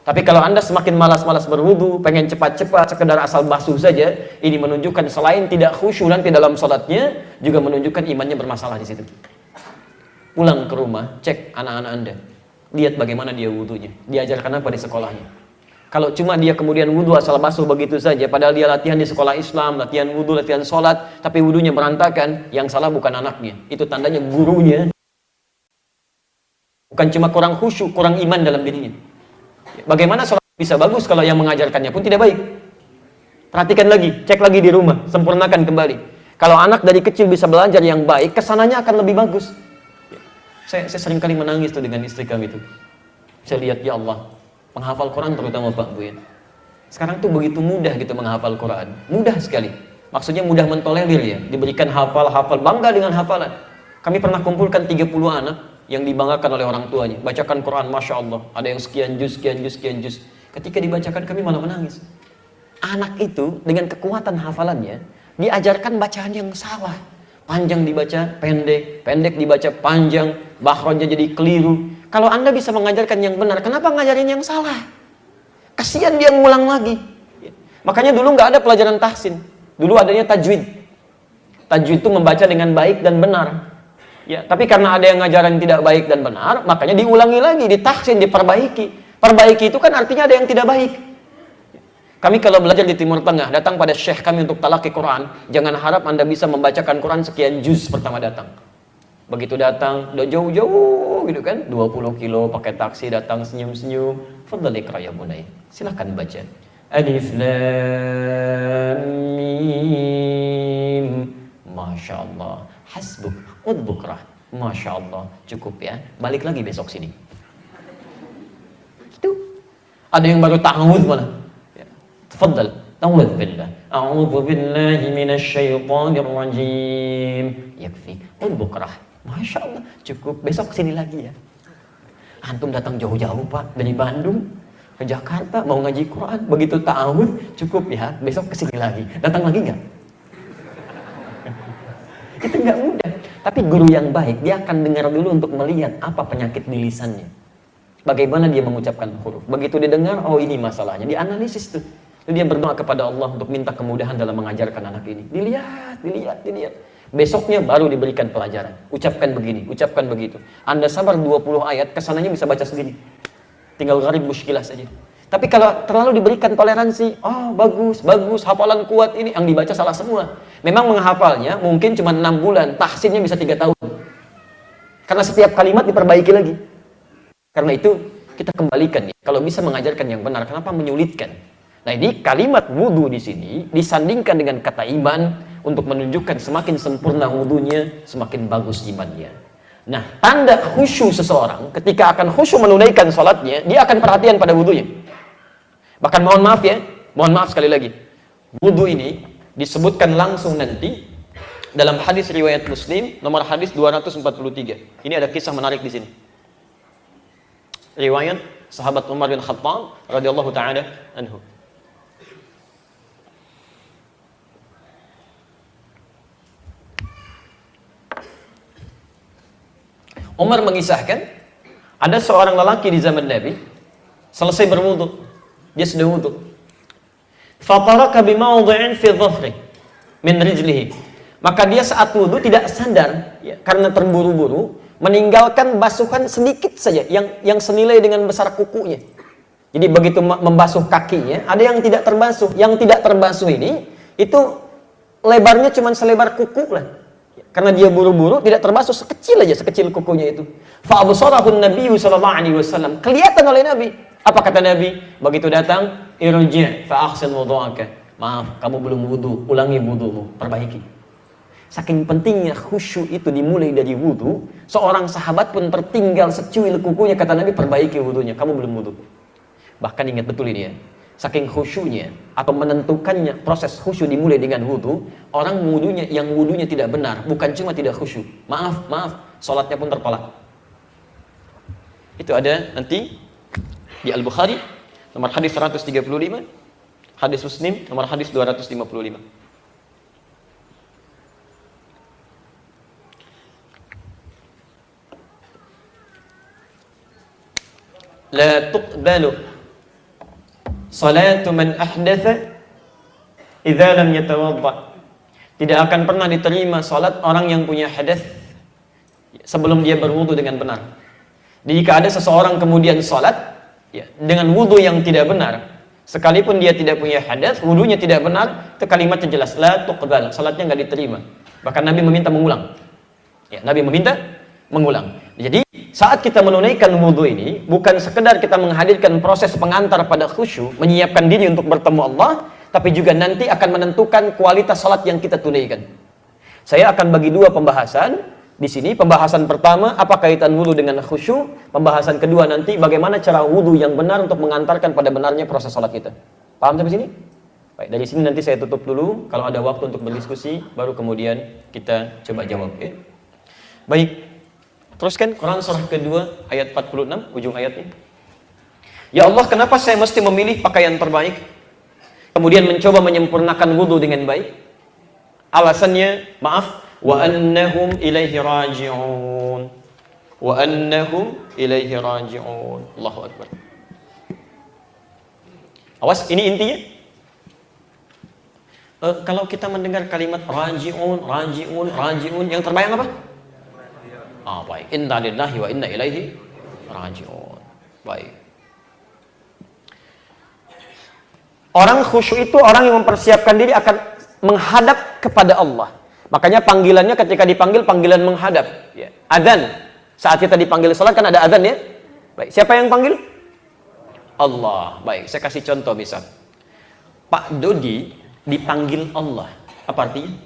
Tapi kalau Anda semakin malas-malas berwudhu, pengen cepat-cepat, sekedar asal basuh saja, ini menunjukkan selain tidak khusyuk nanti dalam sholatnya, juga menunjukkan imannya bermasalah di situ. Pulang ke rumah, cek anak-anak Anda. Lihat bagaimana dia wudhunya. Diajarkan apa di sekolahnya. Kalau cuma dia kemudian wudhu asal basuh begitu saja, padahal dia latihan di sekolah Islam, latihan wudhu, latihan sholat, tapi wudhunya berantakan, yang salah bukan anaknya. Itu tandanya gurunya. Bukan cuma kurang khusyuk, kurang iman dalam dirinya. Bagaimana sholat bisa bagus kalau yang mengajarkannya pun tidak baik? Perhatikan lagi, cek lagi di rumah, sempurnakan kembali. Kalau anak dari kecil bisa belajar yang baik, kesananya akan lebih bagus. Saya sering kali menangis tuh dengan istri kami itu. Saya lihat, ya Allah, penghafal Quran terutama Pak Bu ya. Sekarang tuh begitu mudah gitu menghafal Quran. Mudah sekali. Maksudnya mudah mentolerir ya. Diberikan hafal-hafal, bangga dengan hafalan. Kami pernah kumpulkan 30 anak yang dibanggakan oleh orang tuanya. Bacakan Quran, Masya Allah. Ada yang sekian juz, sekian juz, sekian juz. Ketika dibacakan kami malah menangis. Anak itu dengan kekuatan hafalannya, diajarkan bacaan yang salah. Panjang dibaca pendek, pendek dibaca panjang, bahrojnya jadi keliru. Kalau Anda bisa mengajarkan yang benar, kenapa ngajarin yang salah? Kasihan dia ngulang lagi. Makanya dulu nggak ada pelajaran tahsin. Dulu adanya tajwid. Tajwid itu membaca dengan baik dan benar. Ya, tapi karena ada yang ngajaran tidak baik dan benar, makanya diulangi lagi, ditahsin, diperbaiki. Perbaiki itu kan artinya ada yang tidak baik. Kami kalau belajar di Timur Tengah, datang pada syekh kami untuk talaqi Quran, jangan harap Anda bisa membacakan Quran sekian juz pertama datang. Begitu datang, udah jauh-jauh gitu kan, 20 kilo pakai taksi datang senyum-senyum. Fadhal iqra ya bunai. Silahkan baca. Alif lam mim. Masya Allah. Hasbuk. Udbukrah. Masya Allah. Cukup ya. Balik lagi besok sini. Itu. Ada yang baru ta'awudz malah. Tafadhal. Ta'awudz billah. A'udzu billahi minasyaitonir rajim. Yakfi. Udbukrah. Masya Allah, cukup. Besok sini lagi ya. Antum datang jauh-jauh Pak, dari Bandung ke Jakarta, mau ngaji Quran. Begitu ta'awudz, cukup ya. Besok kesini lagi. Datang lagi nggak? Itu nggak mudah. Tapi guru yang baik, dia akan dengar dulu untuk melihat apa penyakit di lisannya. Bagaimana dia mengucapkan huruf. Begitu dia dengar, oh ini masalahnya. Dianalisis tuh. Lalu dia berdoa kepada Allah untuk minta kemudahan dalam mengajarkan anak ini. Dilihat. Besoknya baru diberikan pelajaran. Ucapkan begini, ucapkan begitu. Anda sabar 20 ayat, kesananya bisa baca sendiri. Tinggal gharib muskilah saja. Tapi kalau terlalu diberikan toleransi, oh bagus, hafalan kuat ini, yang dibaca salah semua. Memang menghafalnya mungkin cuma 6 bulan, tahsinnya bisa 3 tahun. Karena setiap kalimat diperbaiki lagi. Karena itu kita kembalikan ya. Kalau bisa mengajarkan yang benar, kenapa menyulitkan? Nah ini kalimat wudhu di sini disandingkan dengan kata iman untuk menunjukkan semakin sempurna wudhunya, semakin bagus imannya. Nah, tanda khusyuk seseorang ketika akan khusyuk menunaikan sholatnya, dia akan perhatian pada wudhunya. Bahkan mohon maaf ya, Mohon maaf sekali lagi. Wudu ini disebutkan langsung nanti dalam hadis riwayat Muslim nomor hadis 243. Ini ada kisah menarik di sini. Riwayat sahabat Umar bin Khattab radhiyallahu taala anhu. Umar mengisahkan ada seorang lelaki di zaman Nabi selesai berwudu, dia sedang wudu. Fataraka bimawdhi'in fi dhahri min rijlihi. Maka dia saat wudu tidak sadar ya, karena terburu-buru meninggalkan basuhan sedikit saja yang senilai dengan besar kukunya. Jadi begitu membasuh kakinya, ada yang tidak terbasuh. Yang tidak terbasuh ini itu lebarnya cuma selebar kuku lah. Karena dia buru-buru, tidak terbasuh sekecil aja, sekecil kukunya itu. Fa'absarahu Nabi sallallahu alaihi wasallam. Kelihatan oleh Nabi. Apa kata Nabi? Begitu datang, irji' fa ahsin wudu'aka. Maaf, kamu belum wudu, ulangi wudumu, perbaiki. Saking pentingnya khusyuk itu dimulai dari wudu, seorang sahabat pun tertinggal secuil kukunya, kata Nabi, perbaiki wudunya, kamu belum wudu. Bahkan ingat betul ini ya. Saking khusyuknya atau menentukannya proses khusyuk dimulai dengan wudu, orang yang wudunya tidak benar, bukan cuma tidak khusyuk, maaf, salatnya pun tertolak. Itu ada nanti di Al-Bukhari nomor hadis 135, hadis Muslim nomor hadis 255. La tuqbalu salatu man ahdatha idza lam yatawadda. Tidak akan pernah diterima salat orang yang punya hadas sebelum dia berwudu dengan benar. Jika ada seseorang kemudian salat ya, dengan wudu yang tidak benar, sekalipun dia tidak punya hadas, wudunya tidak benar, itu kalimatnya jelas, la tuqbal, salatnya enggak diterima. Bahkan Nabi meminta mengulang. Ya, Nabi meminta mengulang. Jadi saat kita menunaikan wudu ini bukan sekedar kita menghadirkan proses pengantar pada khusyuk, menyiapkan diri untuk bertemu Allah, tapi juga nanti akan menentukan kualitas salat yang kita tunaikan. Saya akan bagi dua pembahasan di sini. Pembahasan pertama, apa kaitan wudu dengan khusyuk? Pembahasan kedua nanti bagaimana cara wudu yang benar untuk mengantarkan pada benarnya proses salat kita. Paham sampai sini? Baik, dari sini nanti saya tutup dulu. Kalau ada waktu untuk berdiskusi, baru kemudian kita coba jawab. Ya? Baik. Teruskan Quran surah kedua ayat 46 ujung ayatnya. Ya Allah, kenapa saya mesti memilih pakaian terbaik kemudian mencoba menyempurnakan wudu dengan baik? Alasannya, maaf, wa annahum ilaihi raji'un. Wa annahum ilaihi raji'un. Allahu akbar. Awas, ini intinya. Kalau kita mendengar kalimat raji'un, yang terbayang apa? Baik. Inna lillahi wa inna ilaihi raji'un. Baik. Orang khusyuk itu orang yang mempersiapkan diri akan menghadap kepada Allah. Makanya panggilannya ketika dipanggil, panggilan menghadap. Ya. Adzan. Saat kita dipanggil salat kan ada adzan ya. Baik. Siapa yang panggil? Allah. Baik. Saya kasih contoh misal. Pak Dodi dipanggil Allah. Apa artinya?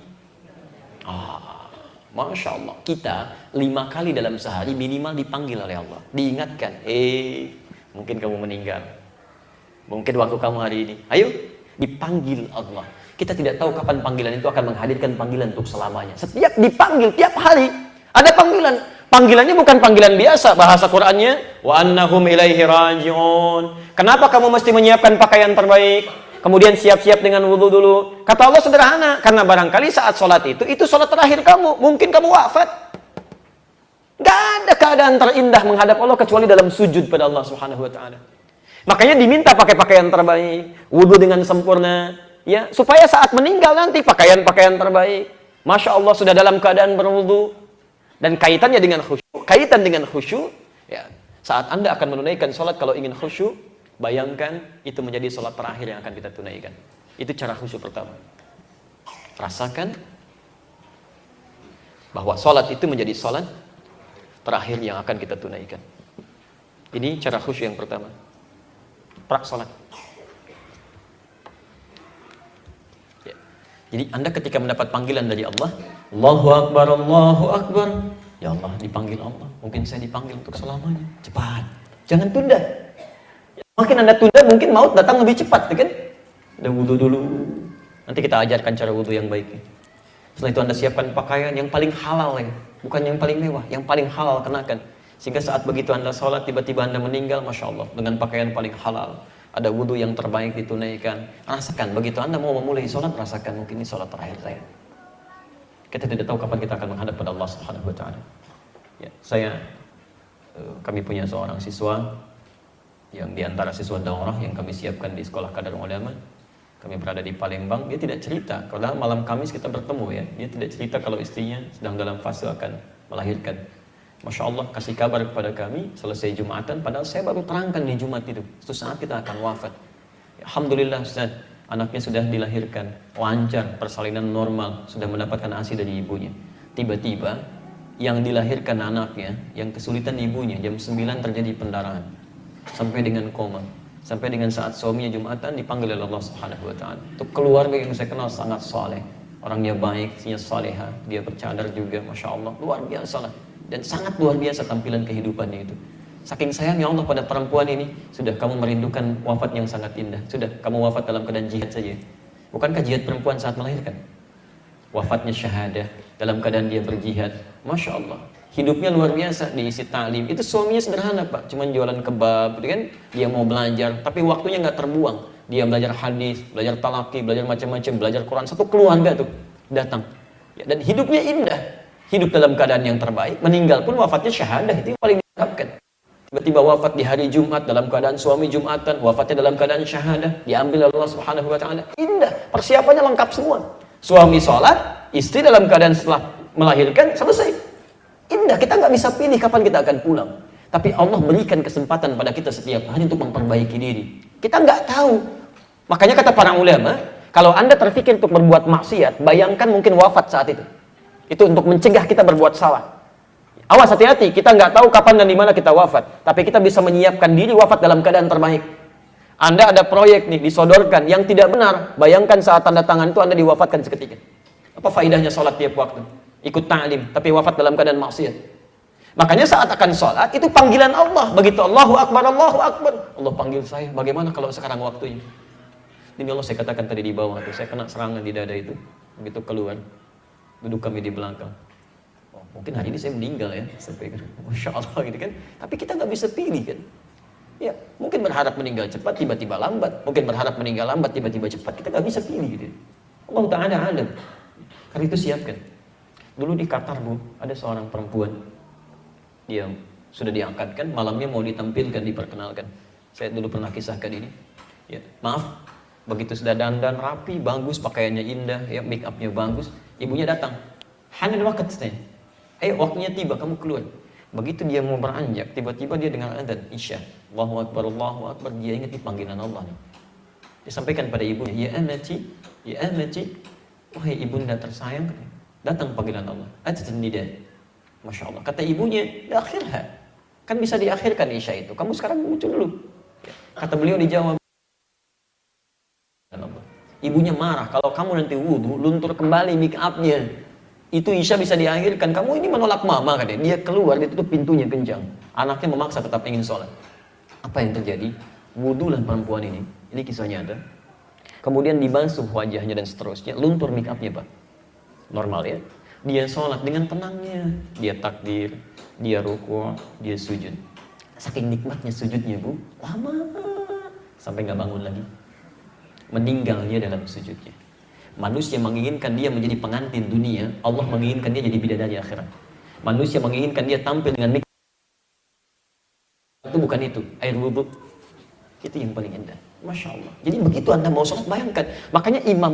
Masya Allah, kita 5 kali dalam sehari minimal dipanggil oleh Allah, diingatkan, mungkin kamu meninggal, mungkin waktu kamu hari ini, ayo, dipanggil Allah. Kita tidak tahu kapan panggilan itu akan menghadirkan panggilan untuk selamanya. Setiap dipanggil, tiap hari ada panggilan. Panggilannya bukan panggilan biasa, bahasa Qur'annya wa annahum ilaihi raji'un. Kenapa kamu mesti menyiapkan pakaian terbaik? Kemudian siap-siap dengan wudu dulu. Kata Allah sederhana, karena barangkali saat sholat itu sholat terakhir kamu. Mungkin kamu wafat. Gak ada keadaan terindah menghadap Allah kecuali dalam sujud pada Allah Subhanahu wa ta'ala. Makanya diminta pakai pakaian terbaik, wudu dengan sempurna, ya, supaya saat meninggal nanti pakaian-pakaian terbaik. Masya Allah sudah dalam keadaan berwudu. Dan kaitannya dengan khusyuk, ya, saat Anda akan menunaikan sholat kalau ingin khusyuk, bayangkan itu menjadi sholat terakhir yang akan kita tunaikan. Itu cara khusyuk pertama. Rasakan bahwa sholat itu menjadi sholat terakhir yang akan kita tunaikan. Ini cara khusyuk yang pertama. Prak sholat. Ya. Jadi Anda ketika mendapat panggilan dari Allah, Allahu Akbar, Allahu Akbar. Ya Allah, dipanggil Allah. Mungkin saya dipanggil untuk selamanya. Cepat. Jangan tunda. Makin Anda tunda, mungkin maut datang lebih cepat, kan? Udah wudu dulu. Nanti kita ajarkan cara wudu yang baik. Setelah itu Anda siapkan pakaian yang paling halal ya. Bukan yang paling mewah, yang paling halal kenakan. Sehingga saat begitu Anda sholat, tiba-tiba Anda meninggal, Masya Allah, dengan pakaian paling halal. Ada wudu yang terbaik ditunaikan. Rasakan, begitu Anda mau memulai sholat, rasakan mungkin ini sholat terakhir saya. Kita tidak tahu kapan kita akan menghadap pada Allah Subhanahu wa Ta'ala. Ya, kami punya seorang siswa yang diantara siswa daurah yang kami siapkan di Sekolah Kadar Ulama. Kami berada di Palembang, dia tidak cerita. Kalau malam Kamis kita bertemu ya, dia tidak cerita kalau istrinya sedang dalam fase akan melahirkan. Masya Allah, kasih kabar kepada kami selesai Jumatan, padahal saya baru terangkan di Jumat itu. Suatu saat kita akan wafat. Alhamdulillah Ustaz, anaknya sudah dilahirkan, lancar, persalinan normal, sudah mendapatkan ASI dari ibunya. Tiba-tiba yang dilahirkan anaknya, yang kesulitan ibunya, jam 9 terjadi pendarahan sampai dengan koma. Sampai dengan saat suaminya Jumatan dipanggil oleh Allah Subhanahu wa Ta'ala. Itu keluarga yang saya kenal sangat saleh, orangnya baik, istrinya saleha, dia bercadar juga, Masya Allah, luar biasa lah. Dan sangat luar biasa tampilan kehidupannya itu. Saking sayangnya Allah pada perempuan ini, sudah kamu merindukan wafat yang sangat indah, sudah kamu wafat dalam keadaan jihad saja. Bukankah jihad perempuan saat melahirkan? Wafatnya syahadah, dalam keadaan dia berjihad, Masya Allah. Hidupnya luar biasa, diisi ta'lim. Itu suaminya sederhana Pak, cuman jualan kebab, gitu kan? Dia mau belajar, tapi waktunya nggak terbuang. Dia belajar hadis, belajar talaki, belajar macam-macam, belajar Quran. Satu keluarga tuh datang. Ya, dan hidupnya indah. Hidup dalam keadaan yang terbaik, meninggal pun wafatnya syahadah, itu yang paling diharapkan. Tiba-tiba wafat di hari Jumat dalam keadaan suami Jumatan, wafatnya dalam keadaan syahadah, diambil oleh Allah Subhanahu wa Ta'ala. Indah, persiapannya lengkap semua. Suami sholat, istri dalam keadaan setelah melahirkan, selesai. Indah, kita nggak bisa pilih kapan kita akan pulang. Tapi Allah berikan kesempatan pada kita setiap hari untuk memperbaiki diri. Kita nggak tahu. Makanya kata para ulama, kalau Anda terfikir untuk berbuat maksiat, bayangkan mungkin wafat saat itu. Itu untuk mencegah kita berbuat salah. Awas, hati-hati, kita nggak tahu kapan dan di mana kita wafat. Tapi kita bisa menyiapkan diri wafat dalam keadaan terbaik. Anda ada proyek nih, disodorkan, yang tidak benar. Bayangkan saat tanda tangan itu Anda diwafatkan seketika. Apa faedahnya sholat tiap waktu? Ikut ta'lim, tapi wafat dalam keadaan maksiat. Makanya saat akan sholat, itu panggilan Allah. Begitu Allahu Akbar, Allahu Akbar. Allah panggil saya, bagaimana kalau sekarang waktunya? Ini Allah saya katakan tadi di bawah itu, saya kena serangan di dada itu. Begitu keluar, duduk kami di belakang. Oh, mungkin hari ini saya meninggal ya. Sampai, Masya Allah gitu kan. Tapi kita nggak bisa pilih kan. Ya, mungkin berharap meninggal cepat, tiba-tiba lambat. Mungkin berharap meninggal lambat, tiba-tiba cepat. Kita nggak bisa pilih gitu. Allah Ta'ala alam. Karena itu siapkan. Dulu di Qatar Bu, ada seorang perempuan, dia sudah diangkatkan, malamnya mau ditampilkan, diperkenalkan. Saya dulu pernah kisahkan ini. Ya, maaf, begitu sudah dandan rapi, bagus, pakaiannya indah, ya, make upnya bagus, ibunya datang. Hanin wakat saya. Ayo waktunya tiba, kamu keluar. Begitu dia mau beranjak, tiba-tiba dia dengar adzan Isya. Allahu Akbar, Allahu Akbar, dia ingat panggilan Allah nih. Disampaikan pada ibunya, ya amati, wahai ibunda tersayang. Datang panggilan Allah, adzan nida. Masya Allah, kata ibunya, akhirnya kan bisa diakhirkan Isya itu, kamu sekarang muncul dulu. Kata beliau dijawab, ibunya marah, kalau kamu nanti wudu, luntur kembali make upnya, itu Isya bisa diakhirkan, kamu ini menolak mama katanya. Dia keluar, dia tutup pintunya kencang, anaknya memaksa tetap ingin sholat. Apa yang terjadi? Wudulah perempuan ini kisahnya ada. Kemudian dibasuh wajahnya dan seterusnya, luntur make upnya Pak. Normal ya, dia sholat dengan tenangnya, dia takbir, dia rukuk, dia sujud. Saking nikmatnya sujudnya Bu, lama sampai nggak bangun lagi, meninggal dia dalam sujudnya. Manusia menginginkan dia menjadi pengantin dunia, Allah menginginkan dia jadi bidadari akhirat. Manusia menginginkan dia tampil dengan nikmat, itu bukan itu, air wudhu itu yang paling indah. Masya Allah. Jadi begitu Anda mau sholat, bayangkan. Makanya imam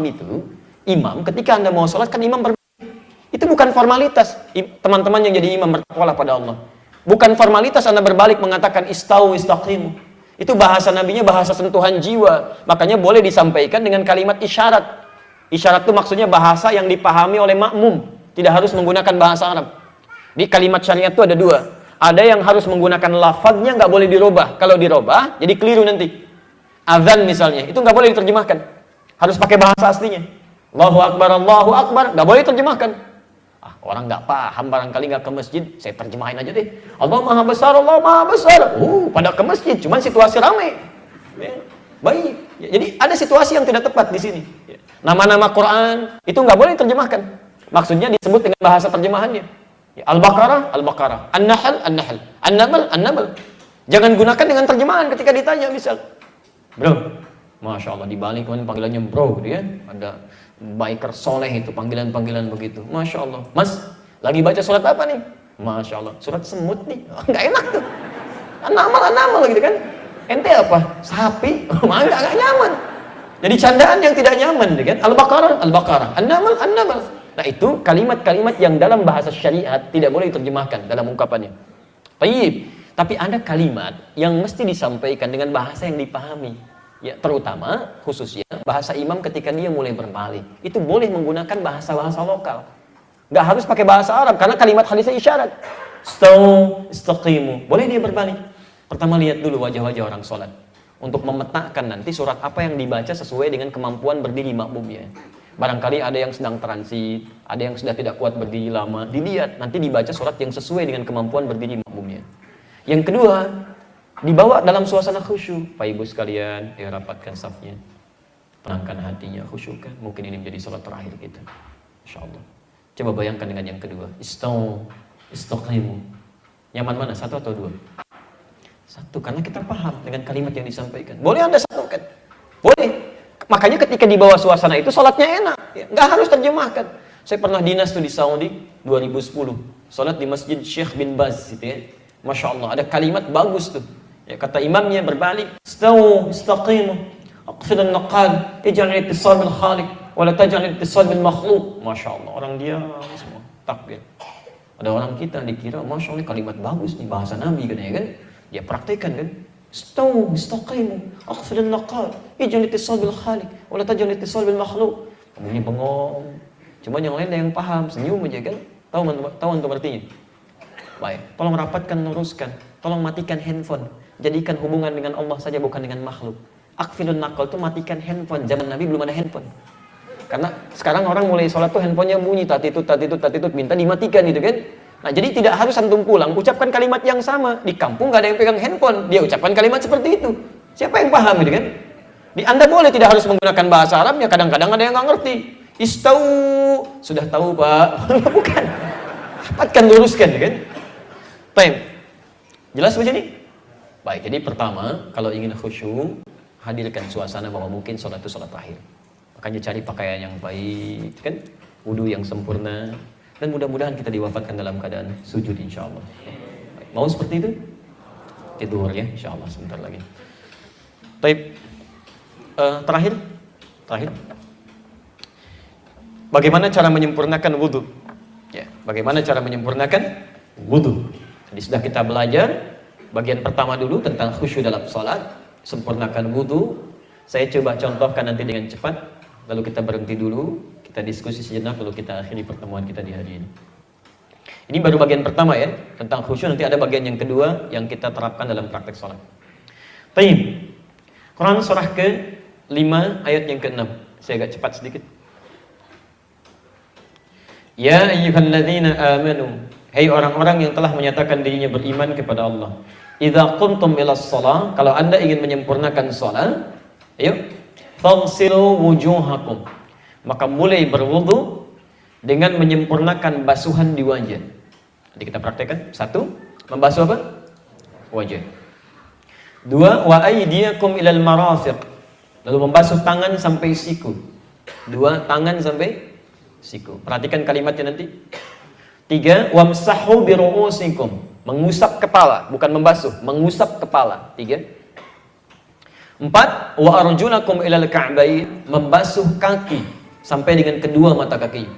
ketika Anda mau sholat kan imam itu bukan formalitas. Teman-teman yang jadi imam bertakwalah pada Allah. Bukan formalitas Anda berbalik mengatakan istaqimu. Itu bahasa nabinya bahasa sentuhan jiwa. Makanya boleh disampaikan dengan kalimat isyarat. Isyarat itu maksudnya bahasa yang dipahami oleh makmum. Tidak harus menggunakan bahasa Arab. Di kalimat syariat itu ada dua. Ada yang harus menggunakan lafadznya, nggak boleh dirubah. Kalau dirubah jadi keliru nanti. Azan misalnya, itu nggak boleh diterjemahkan. Harus pakai bahasa aslinya. Allahu Akbar, nggak boleh terjemahkan. Orang nggak paham, barangkali nggak ke masjid, saya terjemahin aja deh. Allah Maha Besar, Allah Maha Besar. Pada ke masjid, cuman situasi ramai. Ya. Baik. Ya, jadi ada situasi yang tidak tepat di sini. Ya. Nama-nama Quran itu nggak boleh diterjemahkan. Maksudnya disebut dengan bahasa terjemahannya. Ya, Al-Baqarah, Al-Baqarah. An-Nahl, An-Nahl. An-Naml, An-Naml. Jangan gunakan dengan terjemahan ketika ditanya misal. Bro, Masya Allah, di Bali kemarin panggilannya bro gitu ya. Ada biker soleh itu, panggilan-panggilan begitu. Masya Allah. Mas, lagi baca surat apa nih? Masya Allah, surat semut nih. Nggak enak tuh. An-Naml gitu kan. Ente apa? Sapi? Nggak nyaman. Jadi candaan yang tidak nyaman kan. Al-Baqarah, Al-Baqarah. An-Naml, An-Naml. Nah itu kalimat-kalimat yang dalam bahasa syariat tidak boleh diterjemahkan dalam ungkapannya. Baik. Tapi ada kalimat yang mesti disampaikan dengan bahasa yang dipahami. Ya, terutama khususnya bahasa imam ketika dia mulai berbalik. Itu boleh menggunakan bahasa-bahasa lokal. Nggak harus pakai bahasa Arab karena kalimat hadisnya isyarat. Stau, istaqimu. Boleh dia berbalik. Pertama lihat dulu wajah-wajah orang sholat. Untuk memetakan nanti surat apa yang dibaca sesuai dengan kemampuan berdiri makmumnya. Barangkali ada yang sedang transit, ada yang sudah tidak kuat berdiri lama. Dilihat, nanti dibaca surat yang sesuai dengan kemampuan berdiri makmumnya. Yang kedua, dibawa dalam suasana khusyuk. Pak Ibu sekalian, rapatkan safnya. Tenangkan hatinya, khusyukkan. Mungkin ini menjadi salat terakhir kita. Insyaallah. Coba bayangkan dengan yang kedua. Istaqimu. Nyaman mana? Satu atau dua? Satu, karena kita paham dengan kalimat yang disampaikan. Boleh Anda satukan? Boleh. Makanya ketika dibawa suasana itu, salatnya enak. Ya, nggak harus terjemahkan. Saya pernah dinas tuh di Saudi 2010. Salat di Masjid Syekh bin Baz gitu ya. Masya Allah, ada kalimat bagus tuh. Ya, kata imamnya berbalik, istaqimu, aqfid an-naqal, ij'al al-ittisal bil khaliq, wa la taj'al al-ittisal bil makhluq. Masya Allah, orang dia semua takbir. Ada orang kita dikira, Masya Allah, kalimat bagus nih, bahasa Nabi kan ya kan? Dia praktekkan kan? Istaqimu, aqfid an-naqal, ij'al al-ittisal bil khaliq, wa la taj'al al-ittisal bil makhluq. Kamu bengong. Cuma yang lain ada yang paham, senyum aja kan? Tahu untuk artinya? Baik, tolong rapatkan, luruskan. Tolong matikan handphone. Jadikan hubungan dengan Allah saja, bukan dengan makhluk. Akfilun naqal itu matikan handphone. Zaman Nabi belum ada handphone. Karena sekarang orang mulai sholat tuh handphonenya bunyi, tatitut, minta dimatikan gitu kan. Nah jadi tidak harus antum pulang, ucapkan kalimat yang sama. Di kampung gak ada yang pegang handphone, dia ucapkan kalimat seperti itu. Siapa yang paham gitu kan? Di Anda boleh tidak harus menggunakan bahasa Arabnya, kadang-kadang ada yang gak ngerti. Istau, sudah tahu Pak. Bukan. Rapatkan, luruskan ya kan. Baik, jelas begini? Baik, jadi pertama, kalau ingin khusyuk, hadirkan suasana bahwa mungkin sholat itu sholat terakhir. Makanya cari pakaian yang baik, kan? Wudu yang sempurna, dan mudah-mudahan kita diwafatkan dalam keadaan sujud insya Allah. Baik, mau seperti itu? Tidur ya, insya Allah sebentar lagi. Baik, terakhir, bagaimana cara menyempurnakan wudu? Ya, bagaimana cara menyempurnakan wudu? Jadi sudah kita belajar bagian pertama dulu tentang khusyuk dalam sholat, sempurnakan wudu. Saya coba contohkan nanti dengan cepat, lalu kita berhenti dulu, kita diskusi sejenak, lalu kita akhiri pertemuan kita di hari ini. Ini baru bagian pertama ya, tentang khusyuk. Nanti ada bagian yang kedua yang kita terapkan dalam praktek sholat. Baik, Quran surah ke-5 ayat yang ke-6. Saya agak cepat sedikit. Ya ayyuhalladzina amanu, hai orang-orang yang telah menyatakan dirinya beriman kepada Allah. Idza qumtum ilas shalah, kalau Anda ingin menyempurnakan salat, ayo faghsilu wujuhakum. Maka mulai berwudu dengan menyempurnakan basuhan di wajah. Nanti kita praktekkan. 1, membasuh apa? Wajah. 2, wa aydiyakum ilal marafiq. Lalu membasuh tangan sampai siku. 2, tangan sampai siku. Perhatikan kalimatnya nanti. 3, wamsahu biru'usikum, mengusap kepala, bukan membasuh, mengusap kepala. 3. 4, wa arjulakum ilal ka'bain, membasuh kaki sampai dengan kedua mata kaki.